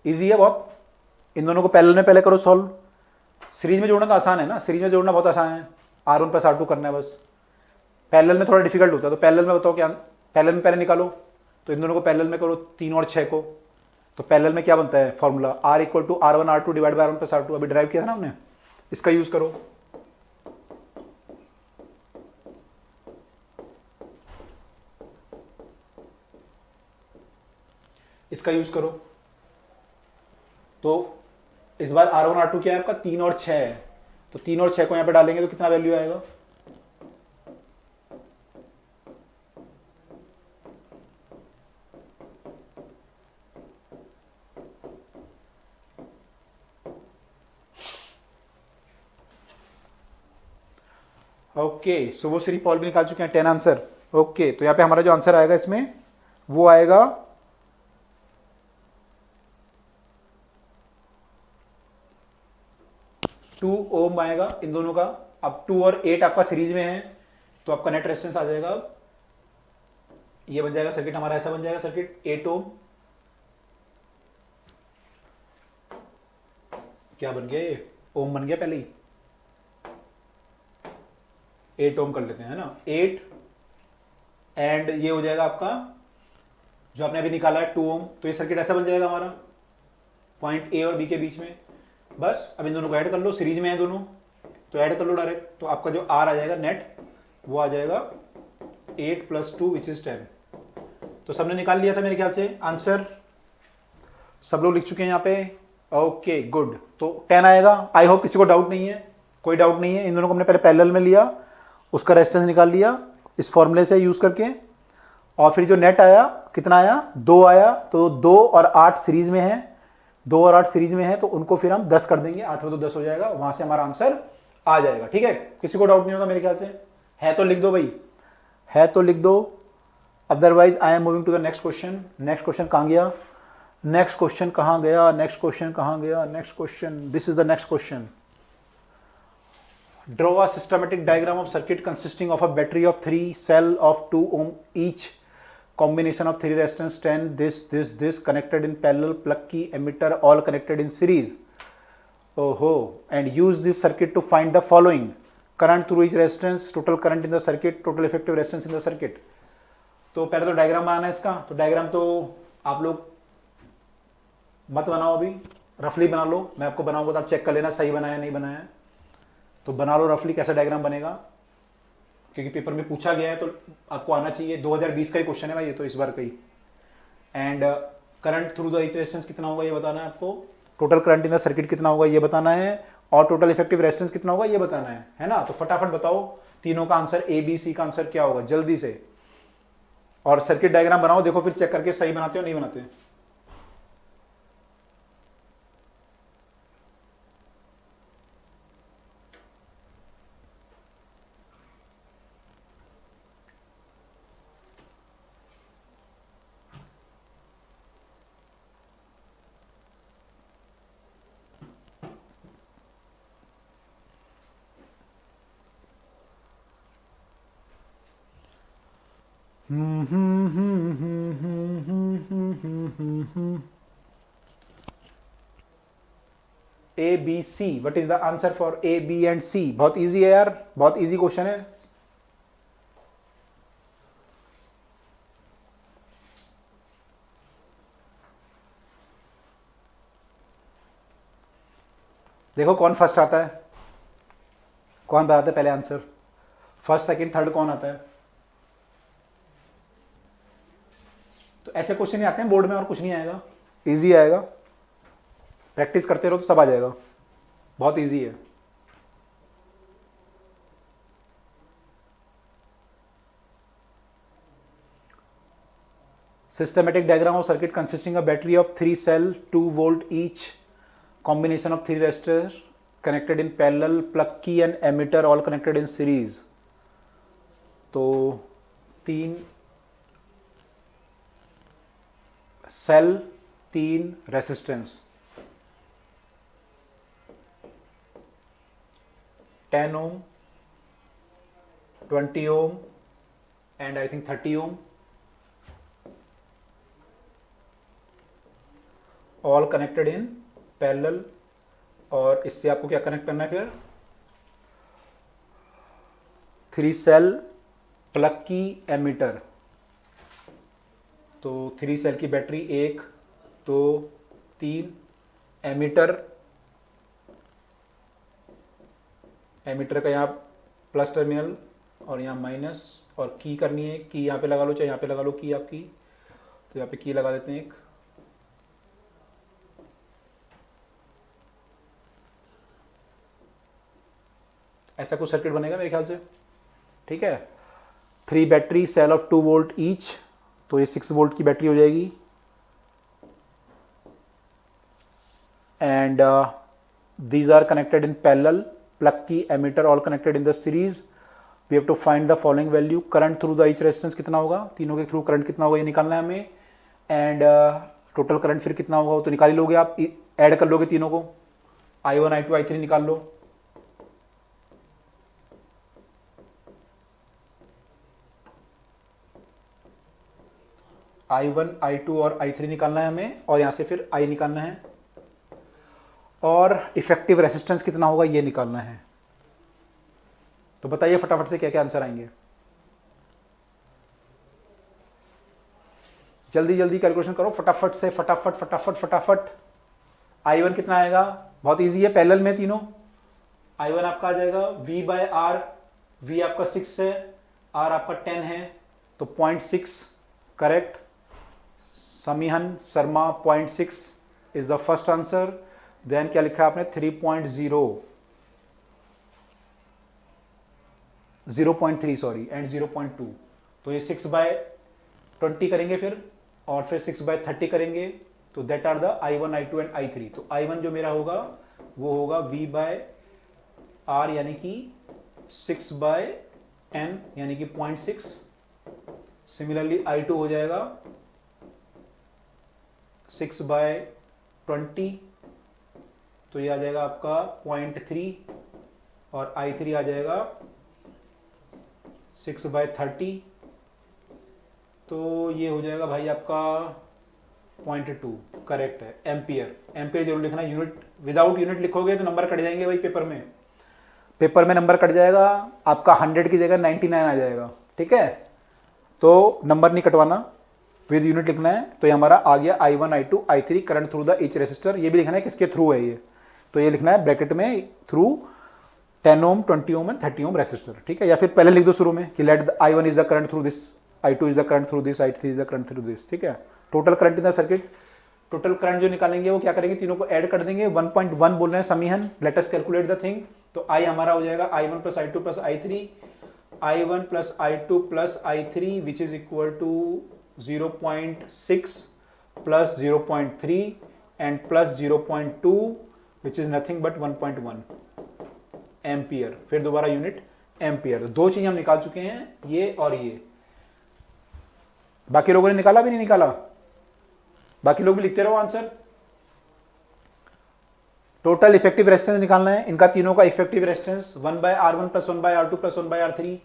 Easy है बहुत, इन दोनों को पैरेलल में पहले करो सॉल्व। सीरीज में जोड़ना तो आसान है ना, सीरीज में जोड़ना बहुत आसान है, R1 प्लस R2 करना है बस। पैरेलल में थोड़ा डिफिकल्ट होता है, तो पैरेलल में बताओ क्या, पैरेलल में पहले निकालो, तो इन दोनों को पैरेलल में करो 3 और 6 को, तो पैरेलल में क्या बनता है formula, R equal to R1 R2 divide by R1 plus R2, अभी ड्राइव किया था ना हमने, इसका यूज करो। इसका यूज करो, तो इस बार R1 R2 क्या है आपका 3 और 6 है, तो 3 और 6 को यहां पे डालेंगे तो कितना वैल्यू आएगा, ओके। सो वो श्री पॉल भी निकाल चुके हैं 10 आंसर। ओके, तो यहां पे हमारा जो आंसर आएगा इसमें वो आएगा 2 ओम आएगा इन दोनों का। अब 2 और 8 आपका सीरीज में है, तो आपका नेट रेजिस्टेंस आ जाएगा, ये बन जाएगा सर्किट हमारा, ऐसा बन जाएगा सर्किट 8 ओम, क्या बन गया ये, ओम बन गया पहले ही, 8 ओम कर लेते हैं, है ना, 8 एंड ये हो जाएगा आपका जो आपने अभी निकाला है 2 ओम, तो ये सर्किट ऐसा बन जाएगा हमारा पॉइंट ए और बी के बीच में। बस अब इन दोनों को ऐड कर लो, सीरीज में है दोनों, तो ऐड कर लो डायरेक्ट, तो आपका जो आर आ जाएगा नेट वो आ जाएगा 8 + 2 विच इज 10। तो सबने निकाल लिया था मेरे ख्याल से आंसर, सब लोग लिख चुके हैं यहाँ पे, ओके गुड। तो 10 आएगा, आई होप किसी को डाउट नहीं है, कोई डाउट नहीं है। इन दोनों को हमने पहले पैरेलल में लिया, उसका रेजिस्टेंस निकाल लिया इस फॉर्मूले से यूज करके, और फिर जो नेट आया कितना आया 2 आया, तो 2 और 8 सीरीज में है, 2 और 8 सीरीज में है, तो उनको फिर हम 10 कर देंगे, 8 में तो 10 हो जाएगा, वहां से हमारा आंसर आ जाएगा। ठीक है, किसी को डाउट नहीं होगा मेरे ख्याल से, है तो लिख दो भाई, है तो लिख दो, otherwise I am moving to the next question. Next question कहां गया, नेक्स्ट क्वेश्चन कहां गया, नेक्स्ट क्वेश्चन कहां गया, next question, this is the next question. Draw a systematic diagram of circuit consisting of a battery of 3 cell of 2 ohm each, combination of 3 resistance 10 this connected in parallel, plug key, emitter all connected in series. Oh, and use this circuit to find the following: current through each resistance, total current in the circuit, total effective resistance in the circuit. तो पहले तो diagram बनाना है इसका, तो diagram तो आप लोग मत बनाओ अभी, रफली बना लो, मैं आपको बनाऊंगा तो आप चेक कर लेना सही बनाया नहीं बनाया, तो बना लो रफली कैसा डायग्राम बनेगा, क्योंकि पेपर में पूछा गया है तो आपको आना चाहिए, 2020 का ही क्वेश्चन है भाई ये तो, इस बार का ही। And current through the each resistance कितना होगा ये बताना है आपको, total current in the circuit कितना होगा ये बताना है, और टोटल इफेक्टिव रेजिस्टेंस कितना होगा ये बताना है ना। तो फटाफट बताओ तीनों का आंसर, ए बी सी का आंसर क्या होगा जल्दी से, और सर्किट डायग्राम बनाओ, देखो फिर चेक करके सही बनाते हो नहीं बनाते। A B C, what is the answer for A B and C, बहुत इजी है यार, बहुत इजी क्वेश्चन है। देखो कौन फर्स्ट आता है, कौन बताता है पहले आंसर, फर्स्ट सेकंड थर्ड कौन आता है। तो ऐसे क्वेश्चन ही आते हैं बोर्ड में, और कुछ नहीं आएगा, इजी आएगा, प्रैक्टिस करते रहो तो सब आ जाएगा, बहुत इजी है। Systematic diagram of circuit consisting of battery of 3 cell 2 volt each, combination of 3 resistors connected in parallel, plug key and emitter all connected in series। तो 3 cell 3 resistance, 10 ohm 20 ohm and I think 30 ohm, all connected in parallel. और इससे आपको क्या connect करना है फिर, 3 cell plug की ammeter. तो 3 सेल की बैटरी, 1 2 3, एमीटर, एमीटर का यहाँ प्लस टर्मिनल और यहाँ माइनस, और की करनी है, की यहाँ पे लगा लो, चाहे यहाँ पे लगा लो की आपकी, तो यहाँ पे की लगा देते हैं एक। ऐसा कुछ सर्किट बनेगा मेरे ख्याल से, ठीक है। 3 battery, cell of 2 volt each, तो ये 6 वोल्ट की बैटरी हो जाएगी। And these are connected in parallel, plug की emitter all connected in the series। we have to find the following value, current through the each resistance कितना होगा, तीनों के थ्रू करंट कितना होगा ये निकालना है हमें। एंड टोटल करंट फिर कितना होगा तो निकाल ही लोगे आप, ऐड कर लोगे तीनों को, I1 I2 I3 निकाल लो। I1 I2 और I3 निकालना है हमें, और यहां से फिर I निकालना है, और इफेक्टिव रेसिस्टेंस कितना होगा ये निकालना है। तो बताइए फटाफट से क्या क्या आंसर आएंगे, जल्दी जल्दी कैलकुलेशन करो फटाफट से, फटाफट फटाफट फटाफट। I1 कितना आएगा, बहुत इजी है, पैरेलल में तीनों। I1 आपका आ जाएगा V बाय R, V आपका 6 है, R आपका 10 है, तो 0.6 correct. Samihan Sharma 0.6 is the first answer. Then क्या लिखा है आपने, 3.0, 0.3 सॉरी, एंड 0.2, तो ये 6/20 करेंगे फिर, और फिर 6/30 करेंगे, तो that are the I1 I2 and I3। तो I1 जो मेरा होगा वो होगा V बाय R यानी कि 6/n यानी कि 0.6। सिमिलरली I2 हो जाएगा 6/20, तो ये आ जाएगा आपका 0.3, और I3 आ जाएगा 6/30, तो ये हो जाएगा भाई आपका 0.2 करेक्ट है। एम्पियर, एम्पियर जरूर लिखना, यूनिट विदाउट यूनिट लिखोगे तो नंबर कट जाएंगे भाई पेपर में, पेपर में नंबर कट जाएगा आपका, 100 की जगह 99 आ जाएगा, ठीक है। तो नंबर नहीं कटवाना, विद यूनिट लिखना है। तो ये हमारा आ गया I1 I2 I3 current through the each resistor. ये भी लिखना है किसके थ्रू है ये, तो ये लिखना है ब्रैकेट में through 10 ohm 20 ohm and 30 ohm resistor, ठीक है। या फिर पहले लिख दो शुरू में कि let I1 is the current through this, I2 is the current through this, I3 is the current through this, ठीक है। Total current in the circuit, total current जो निकालेंगे वो क्या करेंगे, तीनों को ऐड कर देंगे। 1.1 बोल रहे हैं Samihan, let us calculate the thing. तो I हमारा हो जाएगा I1 plus I2 plus I3, I1 plus I2 plus I3 which is equal to 0.6 plus 0.3 and plus 0.2 which is nothing but 1.1 ampere. फिर दोबारा यूनिट एम्पियर। दो चीजें हम निकाल चुके हैं, ये और ये। बाकी लोगों ने निकाला भी नहीं निकाला, बाकी लोग भी लिखते रहो आंसर। टोटल इफेक्टिव रेजिस्टेंस निकालना है इनका, तीनों का effective resistance 1/R1 plus 1/R2 plus 1/R3।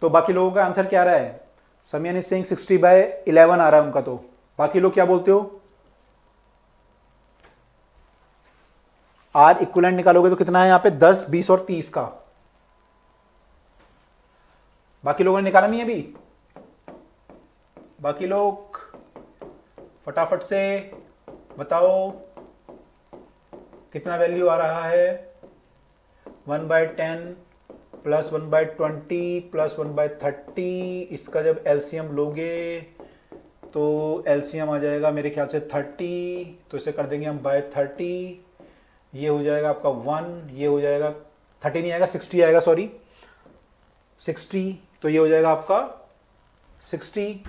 तो बाकी लोगों का आंसर क्या आ रहा है, समीहन इज सेइंग 60/11 आ रहा है उनका। तो बाकी लोग क्या बोलते हो, R इक्विवेलेंट निकालोगे तो कितना है यहाँ पे 10, 20 और 30 का। बाकी लोगों ने निकाला नहीं अभी, बाकी लोग फटाफट से बताओ कितना वैल्यू आ रहा है। 1/10 प्लस 1/20 प्लस 1/30, इसका जब एलसीएम लोगे तो एलसीएम आ जाएगा मेरे ख्याल से 30, तो इसे कर देंगे हम बाय 30। ये हो जाएगा आपका 1, ये हो जाएगा 30 नहीं आएगा 60 आएगा, सॉरी 60, तो ये हो जाएगा आपका 60।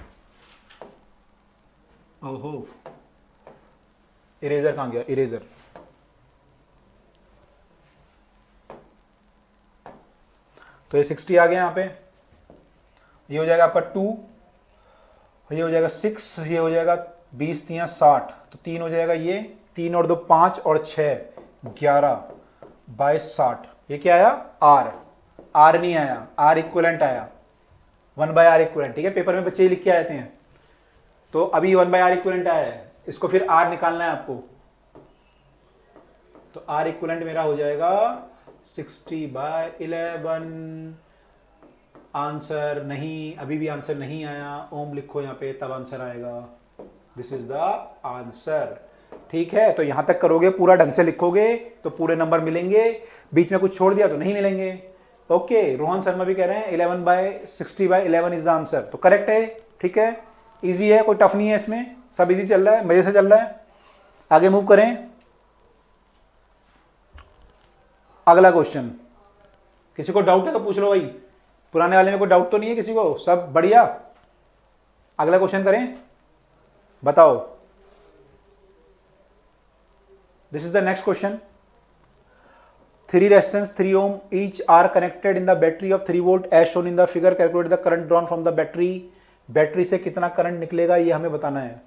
ओहो इरेजर कहाँ गया, इरेजर। तो ये 60 आ गया यहाँ पे, ये हो जाएगा आपका 2, ये हो जाएगा 6, ये हो जाएगा 20 3 60, तो 3 हो जाएगा ये, 3 और 2 5 और 6 11/60। ये क्या आया, R नहीं आया, R इक्विवेलेंट आया। 1/R इक्विवेलेंट, ठीक है, पेपर में बच्चे ही लिख के आते हैं। तो अभी 1/R इक्विवेलेंट आया है, इसको फिर R निकालना है आपको। तो R इक्विवेलेंट मेरा हो जाएगा 60/11। आंसर नहीं, अभी भी आंसर नहीं आया, ओम लिखो यहाँ पे तब आंसर आएगा। दिस इज द आंसर, ठीक है। तो यहां तक करोगे, पूरा ढंग से लिखोगे तो पूरे नंबर मिलेंगे, बीच में कुछ छोड़ दिया तो नहीं मिलेंगे। ओके, रोहन शर्मा भी कह रहे हैं 11/60/11 इज द आंसर, तो करेक्ट है, ठीक है, इजी है, कोई टफ नहीं है इसमें, सब इजी चल रहा है, मजे से चल रहा है। आगे मूव करें, अगला क्वेश्चन। किसी को डाउट है तो पूछ लो भाई, पुराने वाले में कोई डाउट तो नहीं है किसी को, सब बढ़िया। अगला क्वेश्चन करें, बताओ। This is the next question. 3 resistance 3 ohm each are connected in the battery of 3 volt as shown in the figure. Calculate the current drawn from the battery. Battery से कितना करंट निकलेगा ये हमें बताना है।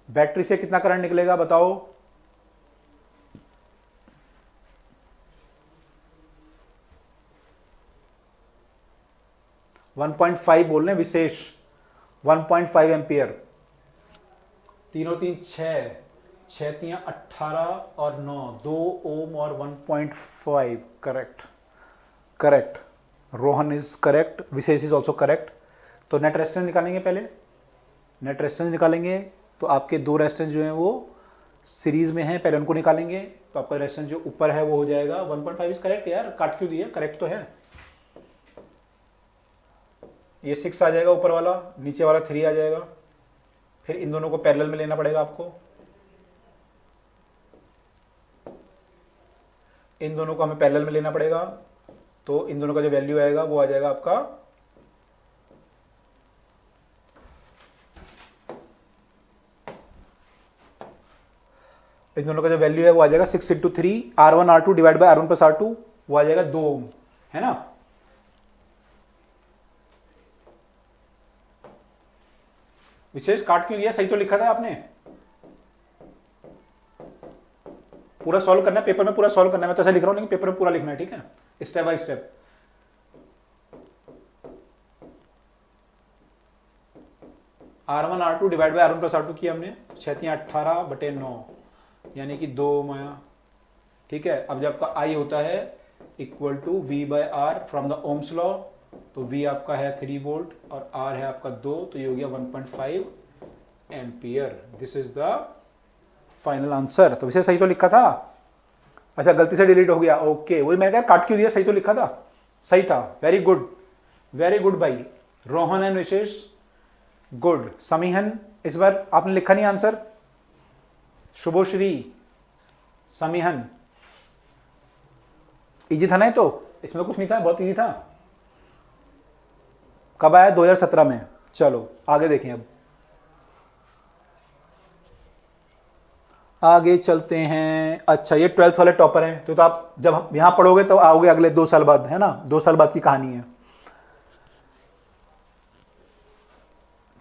बैटरी से कितना करंट निकलेगा बताओ। वन 1.5 बोल रहे हैं विशेष, 1.5 एम्पियर। तीनों 3 6, 6 3 18 और 9, 2 ओम और 1.5, correct correct, Rohan is correct, Vishesh is also correct. तो नेट रेजिस्टेंस निकालेंगे, पहले नेट रेजिस्टेंस निकालेंगे। तो आपके 2 रेजिस्टेंस जो हैं वो सीरीज में हैं, पहले उनको निकालेंगे। तो आपका रेजिस्टेंस जो ऊपर है वो हो जाएगा 1.5 इज करेक्ट, यार काट क्यों दिया, करेक्ट तो है। ये 6 आ जाएगा ऊपर वाला, नीचे वाला 3 आ जाएगा। फिर इन दोनों को पैरेलल में लेना पड़ेगा आपको, इन दोनों को हमें पैरेलल में लेना पड़ेगा। तो इन दोनों का जो वैल्यू आएगा वो आ जाएगा आपका, इन दोनों का जो वैल्यू है वो आ जाएगा 6 × 3 R1 R2 divide by R1 + R2, वो आ जाएगा 2 ओम, है ना। विशेष काट क्यों दिया, सही तो लिखा था आपने। पूरा सॉल्व करना है, पेपर में पूरा सॉल्व करना है, मैं तो ऐसा लिख रहा हूं, लेकिन पेपर में पूरा लिखना है, ठीक है, step by step. R1 R2 divide by R1 + R2 किया हमने, 6 3 18/9 यानी कि 2 ओम आया, ठीक है। अब जब आपका I होता है equal to V/R from the ohm's law, तो V आपका है 3 वोल्ट और R है आपका 2, तो ये हो गया 1.5 ampere. This is the final answer. तो वैसे सही तो लिखा था, अच्छा गलती से डिलीट हो गया, ओके, वही मैंने कहा काट क्यों दिया, सही तो लिखा था, सही था, वेरी गुड भाई, Rohan and wishes good. Samihan, इस बार आपने लिखा नहीं आंसर, शुभोश्री, समीहन, इजी था ना, तो इसमें कुछ नहीं था, बहुत इजी था। कब आया, 2017 में। चलो आगे देखें, अब आगे चलते हैं। अच्छा, ये 12th वाले टॉपर हैं, तो आप जब यहां पढ़ोगे तो आओगे अगले 2 साल बाद, है ना, 2 साल बाद की कहानी है।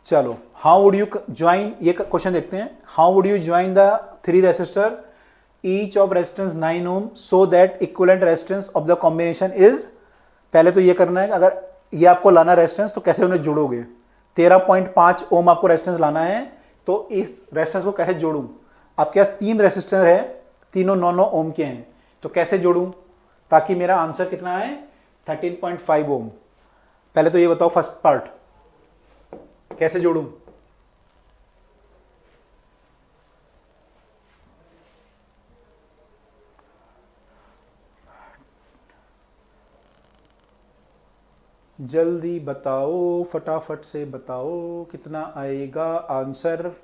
चलो, हाउ वुड यू ज्वाइन, ये क्वेश्चन देखते हैं। How would you join the 3 resistor each of resistance 9 ohm so that equivalent resistance of the combination is, पहले तो ये करना है, अगर ये आपको लाना रेजिस्टेंस तो कैसे उन्हें जोड़ोगे। 13.5 ओम आपको रेजिस्टेंस लाना है, तो इस रेजिस्टेंस को कैसे जोड़ूं। आपके पास 3 रेसिस्टर है, तीनों 9 ओम के हैं, तो कैसे जोड़ूं ताकि मेरा आंसर कितना है 13.5 ओम। पहले तो ये बताओ, फर्स्ट पार्ट कैसे जोड़ूं। जल्दी बताओ, फटाफट से बताओ कितना आएगा आंसर।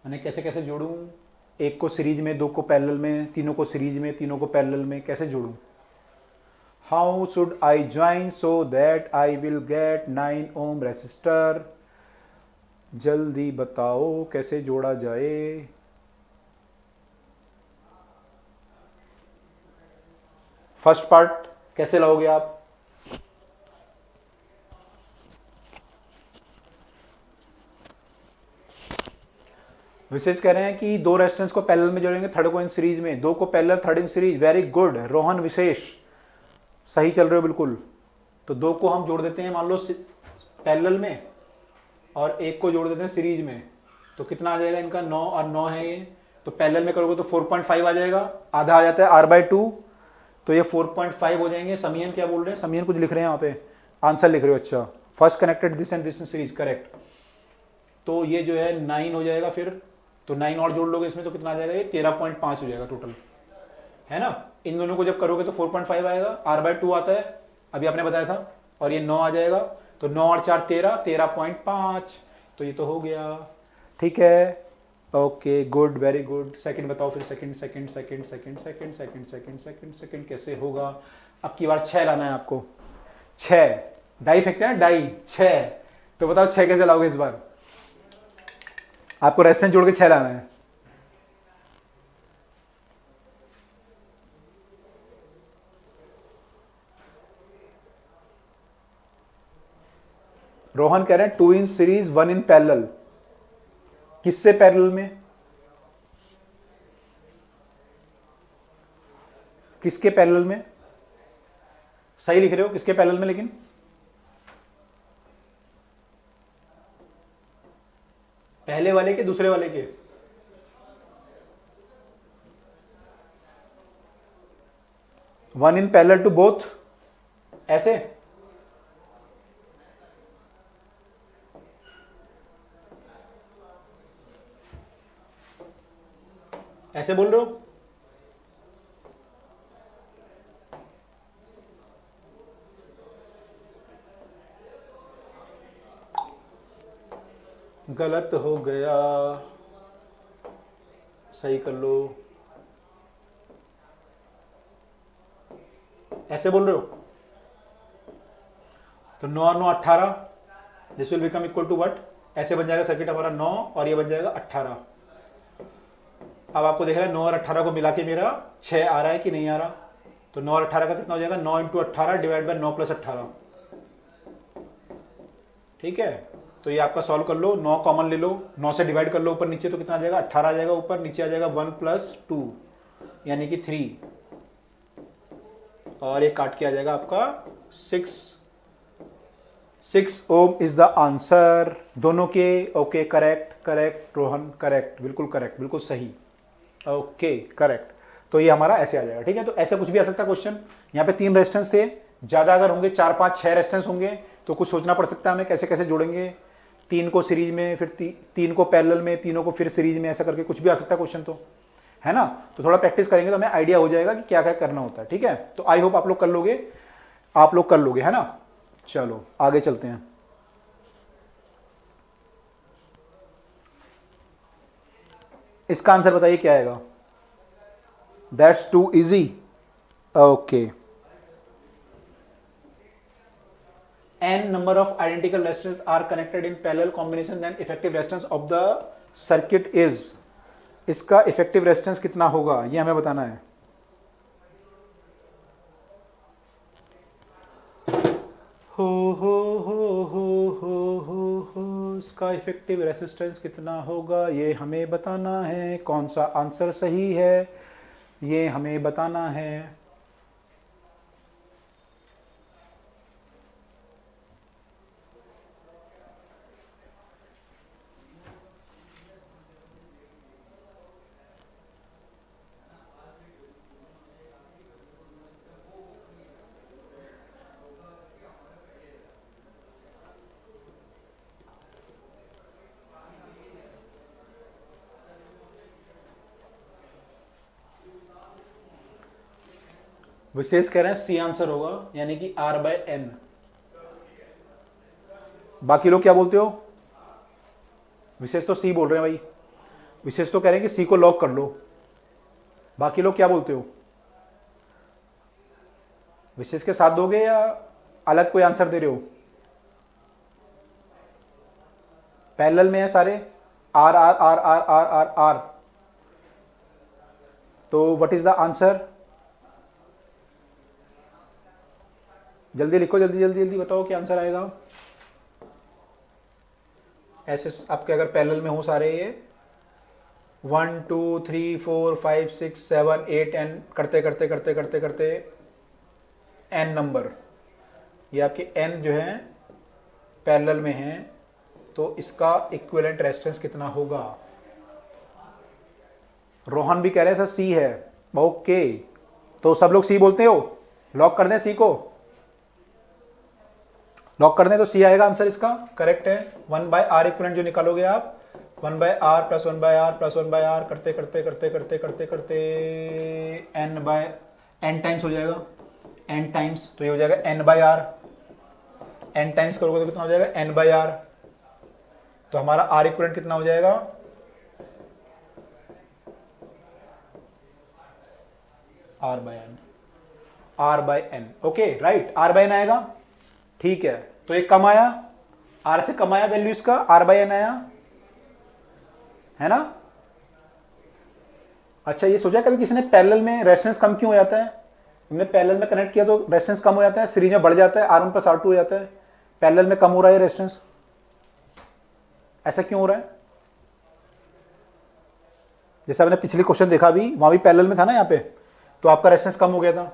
मैंने कैसे कैसे जोड़ूं, एक को सीरीज में, 2 को पैरेलल में, तीनों को सीरीज में, तीनों को पैरेलल में, कैसे जोड़ूं। How should I join so that I will get 9 ohm resistor. जल्दी बताओ कैसे जोड़ा जाए। फर्स्ट पार्ट कैसे लाओगे आप। विशेष कह रहे हैं कि दो रेजिस्टेंस को पैरेलल में जोड़ेंगे, थर्ड को इन सीरीज में, दो को parallel third in series. Very good Rohan Vishesh, सही चल रहे हो बिल्कुल। तो दो को हम जोड़ देते हैं मान लो पैरेलल में और एक को जोड़ देते हैं सीरीज में, तो कितना आ जाएगा इनका 9 और 9 है ये, तो पैरेलल में करोगे तो 4.5 आ जाएगा, आधा आ जाता है r/2, तो ये 4.5 हो जाएंगे। समीयन क्या बोल रहे हैं, समीयन कुछ लिख रहे हैं यहाँ पे, आंसर लिख रहे हो, अच्छा first connected this and this in series, correct. तो ये जो है 9 हो जाएगा फिर, तो 9 और जोड़ लोगे इसमें तो कितना आ जाएगा, ये 13.5 हो जाएगा टोटल, है ना। इन दोनों को जब करोगे तो 4.5 आएगा, r/2 आता है अभी आपने बताया था, और ये 9 आ जाएगा, तो 9 और 4 13, 13.5, तो ये तो हो गया, ठीक है। Okay good, very good. Second बताओ फिर, second second second second second second second second second कैसे होगा। अब की बार 6 लाना है आपको, 6 डाई फेंकते हैं ना, डाई 6, तो बताओ 6 कैसे लाओगे इस बार, आपको रेजिस्टेंस जोड़ के 6 लाना है। रोहन कह रहे हैं 2 इन सीरीज 1 इन पैरेलल, किससे पैरेलल में, किसके पैरेलल में, सही लिख रहे हो, किसके पैरेलल में, लेकिन पहले वाले के दूसरे वाले के, one in parallel to both, ऐसे ऐसे बोल रहे हो, गलत हो गया, सही कर लो, ऐसे बोल रहे हो। तो 9 और 9 18, this will become equal to what, ऐसे बन जाएगा सर्किट हमारा 9 और ये बन जाएगा 18। अब आपको देख रहा है 9 और 18 को मिला के मेरा 6 आ रहा है कि नहीं आ रहा, तो 9 और 18 का कितना हो जाएगा, 9 × 18 डिवाइड बाय 9 + 18, ठीक है। तो ये आपका सॉल्व कर लो, 9 कॉमन ले लो, 9 से डिवाइड कर लो ऊपर नीचे, तो कितना आ जाएगा, 18 आ जाएगा ऊपर, नीचे आ जाएगा 1 + 2 यानी कि 3, और ये काट के आ जाएगा आपका 6 ओम इज द आंसर दोनों के। Okay correct correct Rohan, correct, बिल्कुल करेक्ट, बिल्कुल सही, ओके करेक्ट। तो ये हमारा ऐसे आ जाएगा, ठीक है। तो ऐसे कुछ भी आ सकता है क्वेश्चन। यहाँ पे 3 रेजिस्टेंस थे, ज्यादा अगर होंगे 4 5 6 रेजिस्टेंस होंगे तो कुछ सोचना पड़ सकता है हमें कैसे कैसे जोड़ेंगे, 3 को सीरीज में, फिर 3 को पैरेलल में, तीनों को फिर सीरीज में, ऐसा करके कुछ भी आ सकता है क्वेश्चन, तो है ना। तो थोड़ा प्रैक्टिस करेंगे तो हमें आइडिया हो जाएगा कि क्या क्या करना होता है, ठीक है। तो आई होप आप लोग कर लोगे, आप लोग कर लोगे, है ना। चलो आगे चलते हैं। इसका आंसर बताइए क्या आएगा, that's too easy, okay. n number of identical resistors are connected in parallel combination, then effective resistance of the circuit is, इसका इफेक्टिव रेजिस्टेंस कितना होगा ये हमें बताना है। हो इसका इफेक्टिव रेजिस्टेंस कितना होगा ये हमें बताना है, कौन सा आंसर सही है ये हमें बताना है। विशेष कह रहे हैं सी आंसर होगा, यानी कि R/N। बाकी लोग क्या बोलते हो, विशेष तो सी बोल रहे हैं भाई, विशेष तो कह रहे हैं कि सी को लॉक कर लो, बाकी लोग क्या बोलते हो, विशेष के साथ दोगे या अलग कोई आंसर दे रहे हो। पैरेलल में है सारे, R R R R R R R, तो व्हाट इज द आंसर, जल्दी लिखो, जल्दी जल्दी जल्दी बताओ क्या आंसर आएगा। ऐसे आपके अगर पैरेलल में हो सारे ये, 1 2 3 4 5 6 7 8 एन करते करते करते करते करते एन नंबर, ये आपके एन जो है पैरेलल में हैं, तो इसका इक्विवेलेंट रेजिस्टेंस कितना होगा? रोहन भी कह रहे हैं सर सी है। ओके, तो सब लोग सी बोलते हो, लॉक कर दें सी को, लॉक कर दें तो सी आएगा आंसर इसका, करेक्ट है। 1/r इक्विवेलेंट जो निकालोगे आप 1/r plus 1/r plus 1/r करते करते करते करते करते करते n टाइम्स हो जाएगा, n टाइम्स, तो ये हो जाएगा n/r, n टाइम्स करोगे तो कितना हो जाएगा n/r, तो हमारा r इक्विवेलेंट कितना हो जाएगा? r/n, ओके राइट, r/n आएगा, ठीक है। तो ये कम आया, r से कम आया वैल्यू इसका, r/n आया, है ना। अच्छा, ये सोचा कभी किसी ने पैरेलल में रेजिस्टेंस कम क्यों हो जाता है? हमने पैरेलल में कनेक्ट किया तो रेजिस्टेंस कम हो जाता है, सीरीज में बढ़ जाता है, R1 प्लस R2 हो जाता है, पैरेलल में कम हो रहा है रेजिस्टेंस, ऐसा क्यों हो रहा है? जैसे आपने पिछली क्वेश्चन देखा भी, वहां भी पैरेलल में था ना यहाँ पे, तो आपका रेजिस्टेंस कम हो गया था।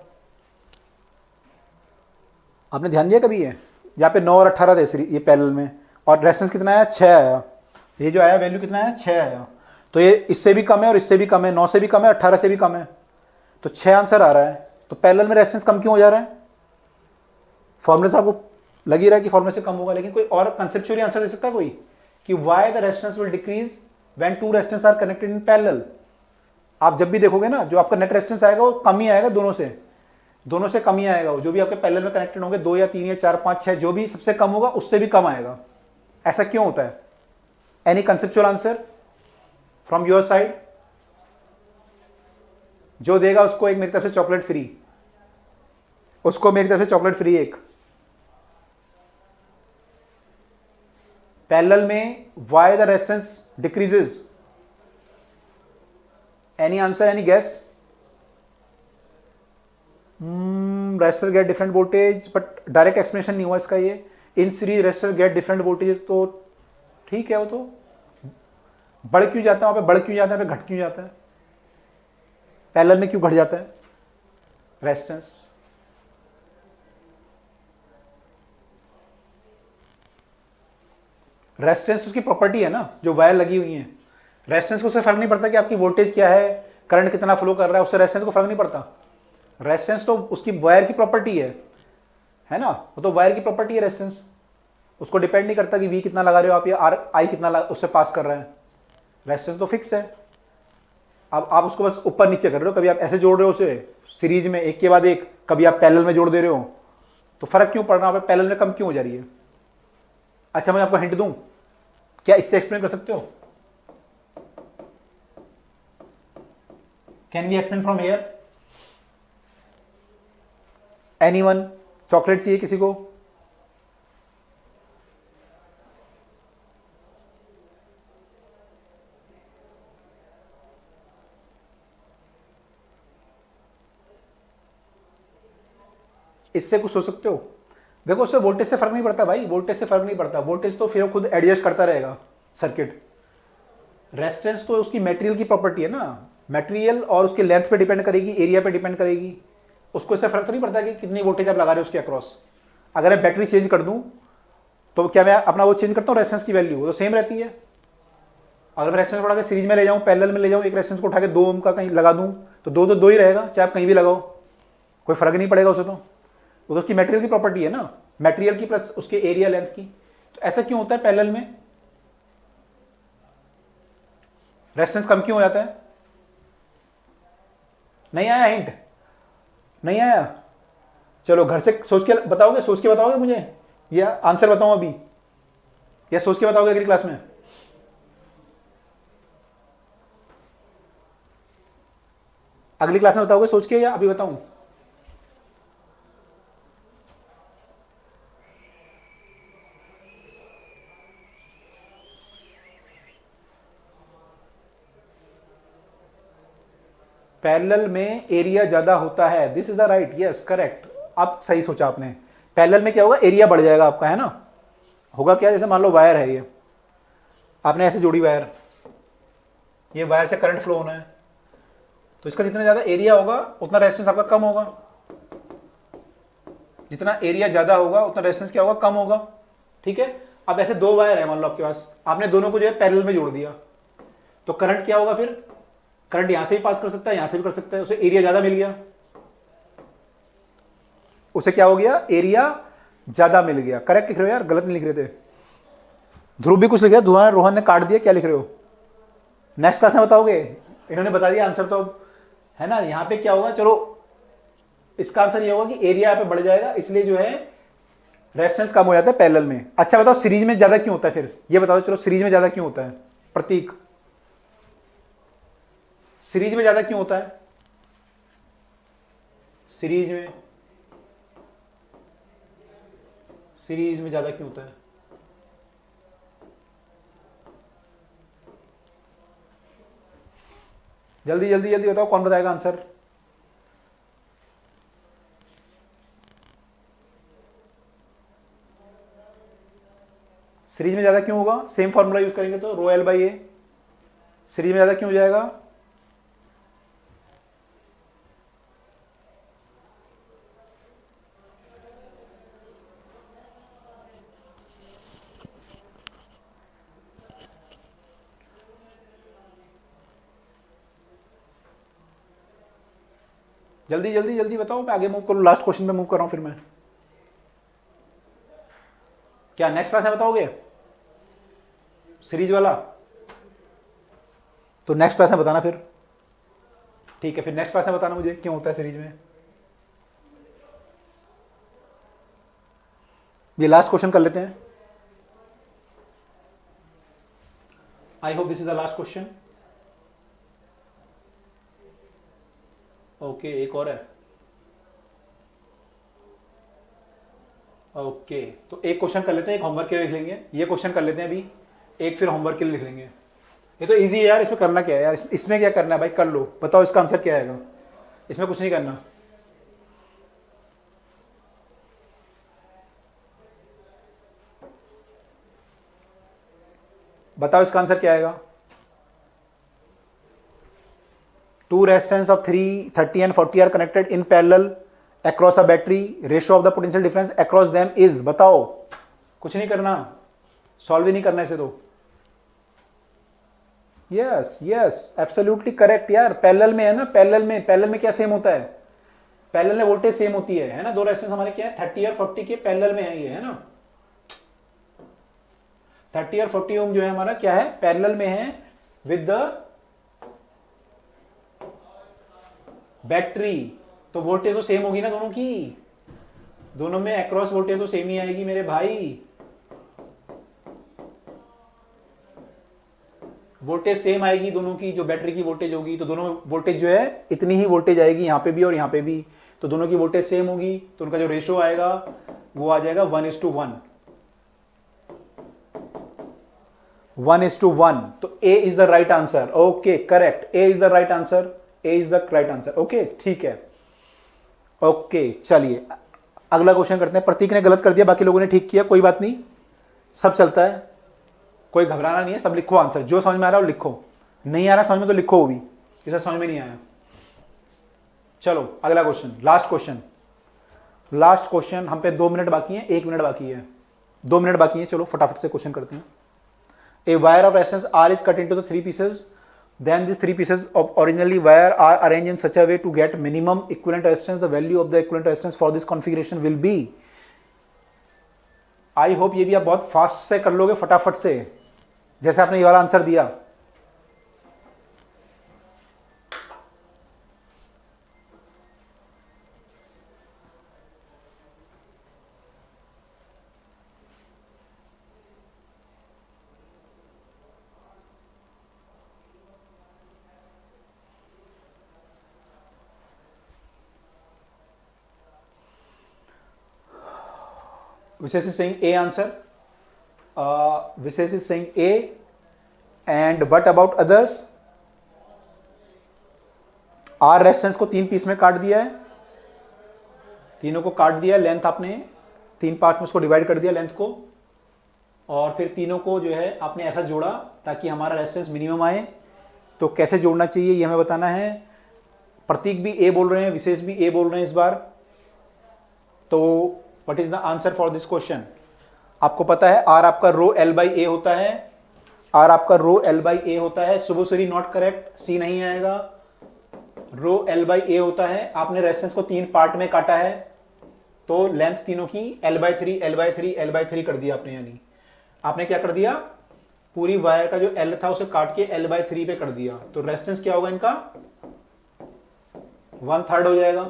आपने ध्यान दिया कभी? ये यहाँ पे 9 और 18 थे ये पैरेलल में, और रेजिस्टेंस कितना आया? 6 आया, ये जो आया वैल्यू कितना आया? 6 आया, तो ये इससे भी कम है और इससे भी कम है, 9 से भी कम है, 18 से भी कम है, तो 6 आंसर आ रहा है। तो पैरेलल में रेजिस्टेंस कम क्यों हो जा रहा है? फॉर्मूले से आपको लग ही रहा है कि फॉर्मूले से कम होगा, लेकिन कोई और कंसेप्चुअली आंसर दे सकता है कोई कि why the resistance will decrease when two resistance are connected in parallel? आप जब भी देखोगे ना, जो आपका नेट रेजिस्टेंस आएगा वो कम ही आएगा, दोनों से कम ही आएगा, जो भी आपके पैरेलल में कनेक्टेड होंगे, 2 या 3 या 4 5 6, जो भी सबसे कम होगा उससे भी कम आएगा। ऐसा क्यों होता है? Any conceptual answer from your side? जो देगा उसको एक मेरी तरफ से चॉकलेट फ्री, उसको मेरी तरफ से चॉकलेट फ्री एक। पैरेलल में why the resistance decreases? Any answer, any guess? Resistor get different voltage, but direct explanation नहीं हुआ इसका। ये in series resistor get different voltage, तो ठीक है, वो तो बढ़ क्यों जाता है वहां पे, बढ़ क्यों जाता है, घट क्यों जाता है? पैरेलल में क्यों घट जाता है रेजिस्टेंस? रेजिस्टेंस उसकी प्रॉपर्टी है ना, जो वायर लगी हुई है, रेजिस्टेंस को उससे फर्क नहीं पड़ता कि आपकी वोल्टेज क्या है, करंट कितना फ्लो कर रहा है, उससे रेजिस्टेंस को फर्क नहीं पड़ता। रेजिस्टेंस तो उसकी वायर की प्रॉपर्टी है ना, वो तो वायर की प्रॉपर्टी है रेजिस्टेंस, उसको डिपेंड नहीं करता कि वी कितना लगा रहे हो आप या आर आई कितना उससे पास कर रहे हैं, रेजिस्टेंस तो फिक्स है। अब आप उसको बस ऊपर नीचे कर रहे हो, कभी आप ऐसे जोड़ रहे हो उसे सीरीज में एक के बाद एक, कभी आप पैरेलल में जोड़ दे रहे हो, तो फर्क क्यों पड़ रहा है? पैरेलल में कम क्यों हो जा रही है? अच्छा, मैं आपको हिंट दूं, क्या इससे एक्सप्लेन कर सकते हो? Can we explain from here? Anyone? Chocolate चाहिए किसी को? इससे कुछ सोच सकते हो? देखो, उससे वोल्टेज से फर्क नहीं पड़ता भाई, वोल्टेज से फर्क नहीं पड़ता, वोल्टेज तो फिर खुद एडजस्ट करता रहेगा सर्किट। रेजिस्टेंस तो उसकी मटेरियल की प्रॉपर्टी है ना, मटेरियल और उसके लेंथ पे डिपेंड करेगी, एरिया पे डिपेंड करेगी, उसको इससे फर्क तो नहीं पड़ता कि कितनी वोल्टेज आप लगा रहे हो उसके अक्रॉस। अगर मैं बैटरी चेंज कर दूं तो क्या मैं अपना वो चेंज करता हूँ रेजिस्टेंस की वैल्यू? वो तो सेम रहती है। अगर मैं रेजिस्टेंस उठा के सीरीज में ले जाऊँ, पैरेलल में ले जाऊँ, एक रेजिस्टेंस को उठा के 2 ओम का कहीं लगा दूँ तो दो ही रहेगा, चाहे आप कहीं भी लगाओ, कोई फर्क नहीं पड़ेगा उसे। तो वो तो उसकी मटेरियल की प्रॉपर्टी है ना, मटेरियल की प्लस उसके एरिया लेंथ की। तो ऐसा क्यों होता है पैरेलल में? रेजिस्टेंस कम क्यों हो जाता है? नहीं आया हिंट? नहीं आया? चलो घर से सोच के बताओगे, सोच के बताओगे मुझे, या आंसर बताऊं अभी, या सोच के बताओगे अगली क्लास में? अगली क्लास में बताओगे सोच के, या अभी बताऊं? पैरेलल में एरिया ज्यादा होता है, this is the right, yes correct. अब सही सोचा आपने। पैरेलल में क्या होगा? एरिया बढ़ जाएगा आपका, है ना। होगा क्या, जैसे मान लो वायर है, ये आपने ऐसे जोड़ी वायर, ये वायर से करंट फ्लो होना है, तो इसका जितना ज़्यादा एरिया होगा उतना रेजिस्टेंस आपका कम होगा। जितना एरिया ज़्यादा होगा उतना रेजिस्टेंस क्या होगा, कम होगा। ठीक है, अब ऐसे दो वायर है मान लो आपके पास, आपने दोनों को जो है पैरेलल में जोड़ दिया, तो करंट क्या होगा फिर, करंट यहां से भी पास कर सकता है, यहां से भी कर सकता है, उसे एरिया ज़्यादा मिल गया। उसे क्या हो गया, एरिया ज़्यादा मिल गया। करेक्ट लिख रहे हो यार, गलत नहीं लिख रहे थे। ध्रुव भी कुछ लिख रहा है, रोहन ने काट दिया, क्या लिख रहे हो, नेक्स्ट क्लास में बताओगे। इन्होंने बता दिया आंसर तो है ना। यहां पे क्या होगा, चलो इसका आंसर ये होगा कि एरिया यहाँ पे बढ़ जाएगा, इसलिए जो है रेजिस्टेंस कम हो जाता है पैरेलल में। अच्छा बताओ सीरीज में ज्यादा क्यों होता है, फिर ये बताओ, चलो सीरीज में ज्यादा क्यों होता है, प्रतीक सीरीज में ज्यादा क्यों होता है, सीरीज में ज्यादा क्यों होता है। जल्दी जल्दी जल्दी बताओ, कौन बताएगा आंसर। सीरीज में ज्यादा क्यों होगा, सेम फॉर्मूला यूज करेंगे तो rho L by A, series में ज्यादा क्यों हो जाएगा। जल्दी जल्दी जल्दी बताओ, मैं आगे मूव करूँ, लास्ट क्वेश्चन पे मूव कर रहा हूं फिर मैं। क्या नेक्स्ट क्लास में बताओगे सीरीज वाला, तो नेक्स्ट क्लास में बताना फिर। ठीक है, फिर नेक्स्ट क्लास में बताना मुझे क्यों होता है सीरीज में। ये लास्ट क्वेश्चन कर लेते हैं। I hope this is the last question. Okay, एक और है। ओके, तो एक क्वेश्चन कर लेते हैं, एक होमवर्क के लिए लिख लेंगे। ये क्वेश्चन कर लेते हैं अभी, एक फिर होमवर्क के लिए लिख लेंगे। ये तो इजी है यार, इसमें करना क्या है यार, इसमें क्या करना है भाई, कर लो। बताओ इसका आंसर क्या आएगा, इसमें कुछ नहीं करना। बताओ इसका आंसर क्या आएगा। Two resistance of 30 and 40 are connected in parallel across a battery, ratio of the potential difference across them is, बताओ। कुछ नहीं करना, सॉल्व ही नहीं करना इसे तो। यस यस एब्सोल्युटली करेक्ट यार, पैरेलल में है ना, पैरेलल में क्या सेम होता है, पैरेलल में वोल्टेज सेम होती है ना। दो रेजिस्टेंस हमारे क्या है, 30 और 40 के पैरेलल में है ये, है ना। 30 और 40 ओम जो है हमारा क्या है, पैरेलल में है विद द बैटरी, तो वोल्टेज तो सेम होगी ना दोनों की, दोनों में अक्रॉस वोल्टेज तो सेम ही आएगी मेरे भाई। वोल्टेज सेम आएगी दोनों की, जो बैटरी की वोल्टेज होगी, तो दोनों वोल्टेज जो है इतनी ही वोल्टेज आएगी, यहां पे भी और यहां पे भी, तो दोनों की वोल्टेज सेम होगी, तो उनका जो रेशियो आएगा वो आ जाएगा 1:1, 1:1। तो A is the right answer. Okay correct, A is the right answer, A is the right answer. Okay ठीक है, ओके चलिए अगला क्वेश्चन करते हैं। प्रतीक ने गलत कर दिया, बाकी लोगों ने ठीक किया, कोई बात नहीं, सब चलता है, कोई घबराना नहीं है। सब लिखो आंसर, जो समझ में आ रहा है वो लिखो, नहीं आ रहा समझ में तो लिखो वो भी, जिसे समझ में नहीं आया। चलो अगला क्वेश्चन, लास्ट क्वेश्चन। हम पे 2 मिनट बाकी है, 1 मिनट बाकी है, 2 मिनट बाकी है। चलो फटाफट से क्वेश्चन करते हैं। A wire of resistance R is cut into the 3 pieces, then these 3 pieces of originally wire are arranged in such a way to get minimum equivalent resistance. The value of the equivalent resistance for this configuration will be, I hope ये भी आप बहुत fast से कर लोगे, फटाफट से, जैसे आपने ये वाला आंसर दिया। Vishesh is saying A answer. Vishesh is saying A. And what about others? R resistance को 3 पीस में काट दिया है, तीनों को काट दिया, लेंथ आपने 3 पार्ट में उसको डिवाइड कर दिया लेंथ को, और फिर तीनों को जो है आपने ऐसा जोड़ा ताकि हमारा रेजिस्टेंस मिनिमम आए, तो कैसे जोड़ना चाहिए ये हमें बताना है। प्रतीक भी ए बोल रहे हैं, विशेष भी ए बोल रहे हैं इस बार। तो what is the answer for this question? आपको पता है आर आपका रो एल बाई ए होता है, आर आपका रो एल बाई ए होता है। शुभश्री नॉट करेक्ट, सी नहीं आएगा। रो एल बाई ए होता है। आपने रेजिस्टेंस को 3 पार्ट में काटा है, तो लेंथ तीनों की L by 3 L by 3 L by 3 कर दिया आपने। यानी आपने क्या कर दिया, पूरी वायर का जो एल था उसे काट के एल बाई 3 पे कर दिया। तो रेजिस्टेंस क्या होगा इनका, 1/3 हो जाएगा।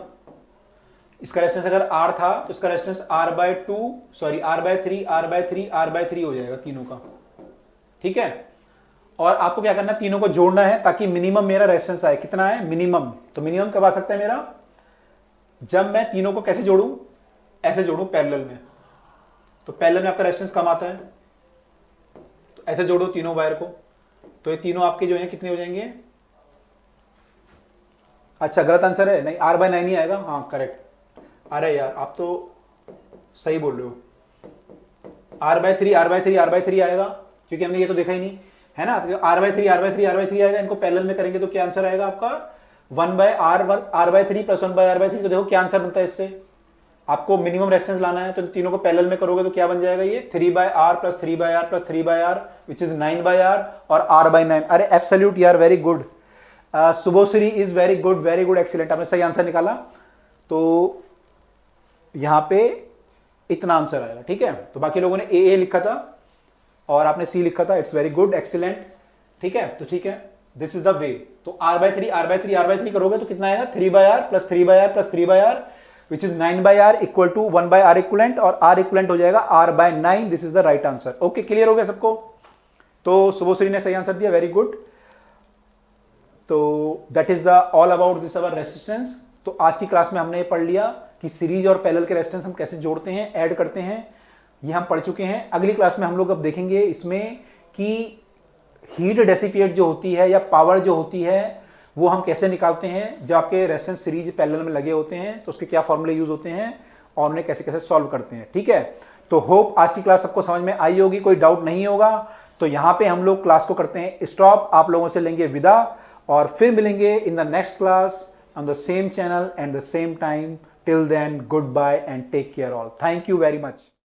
इसका रेजिस्टेंस अगर R था तो इसका resistance R/2 sorry R/3 R/3 R/3 हो जाएगा तीनों का। ठीक है, और आपको क्या करना है, तीनों को जोड़ना है ताकि मिनिमम मेरा रेजिस्टेंस आए। कितना है मिनिमम? तो मिनिमम कब आ सकता है मेरा, जब मैं तीनों को कैसे जोड़ूं, ऐसे जोड़ूं पैरेलल में। तो पैरेलल में आपका रेजिस्टेंस कम आता है, तो ऐसे जोड़ो तीनों वायर को, तो ये तीनों आपके जो है कितने हो जाएंगे। अच्छा गलत आंसर है, नहीं R/9 ही आएगा। हाँ करेक्ट। अरे यार आप तो सही बोल रहे हो, R/3 R/3 R/3 आएगा, क्योंकि हमने ये तो देखा ही नहीं है ना। तो R/3 R/3 R/3 आएगा, इनको पैरेलल में करेंगे तो क्या आंसर आएगा आपका, 1/R/3 प्लस 1/R/3। तो देखो क्या आंसर बनता है इससे। आपको मिनिमम रेजिस्टेंस लाना है, तो तीनों को पैरेलल में करोगे तो क्या बन जाएगा, ये 3/R plus 3/R plus 3/R which is 9/R और R/9। अरे एब्सोल्यूट यार, very good. Shubhashree is very good excellent, आपने सही आंसर निकाला। तो यहां पे इतना आंसर आएगा। ठीक है, तो बाकी लोगों ने ए लिखा था और आपने सी लिखा था। It's very good excellent. ठीक है, तो ठीक है, दिस इज द वे। तो R/3 R/3 R/3 करोगे तो कितना आएगा, 3/R plus 3/R plus 3/R which is 9/R equal to 1/R equivalent, और R इक्वलेंट हो जाएगा R/9। This is the right answer. Okay, clear हो गया सबको? तो शुभश्री ने सही आंसर दिया, वेरी गुड। तो that is the all about this our resistance. तो आज की क्लास में हमने ये पढ़ लिया कि सीरीज और पैरेलल के रेजिस्टेंस हम कैसे जोड़ते हैं, ऐड करते हैं, ये हम पढ़ चुके हैं। अगली क्लास में हम लोग अब देखेंगे इसमें कि हीट डेसिपेट जो होती है या पावर जो होती है वो हम कैसे निकालते हैं। जब आपके रेजिस्टेंस सीरीज पैरेलल में लगे होते हैं तो उसके क्या फॉर्मूले यूज होते हैं और उन्हें कैसे कैसे सॉल्व करते हैं। ठीक है, तो होप आज की क्लास सबको समझ में आई होगी, कोई डाउट नहीं होगा। तो यहां पे हम लोग क्लास को करते हैं स्टॉप, आप लोगों से लेंगे विदा और फिर मिलेंगे in the next class on the same channel and the same time. Till then, goodbye and take care all. Thank you very much.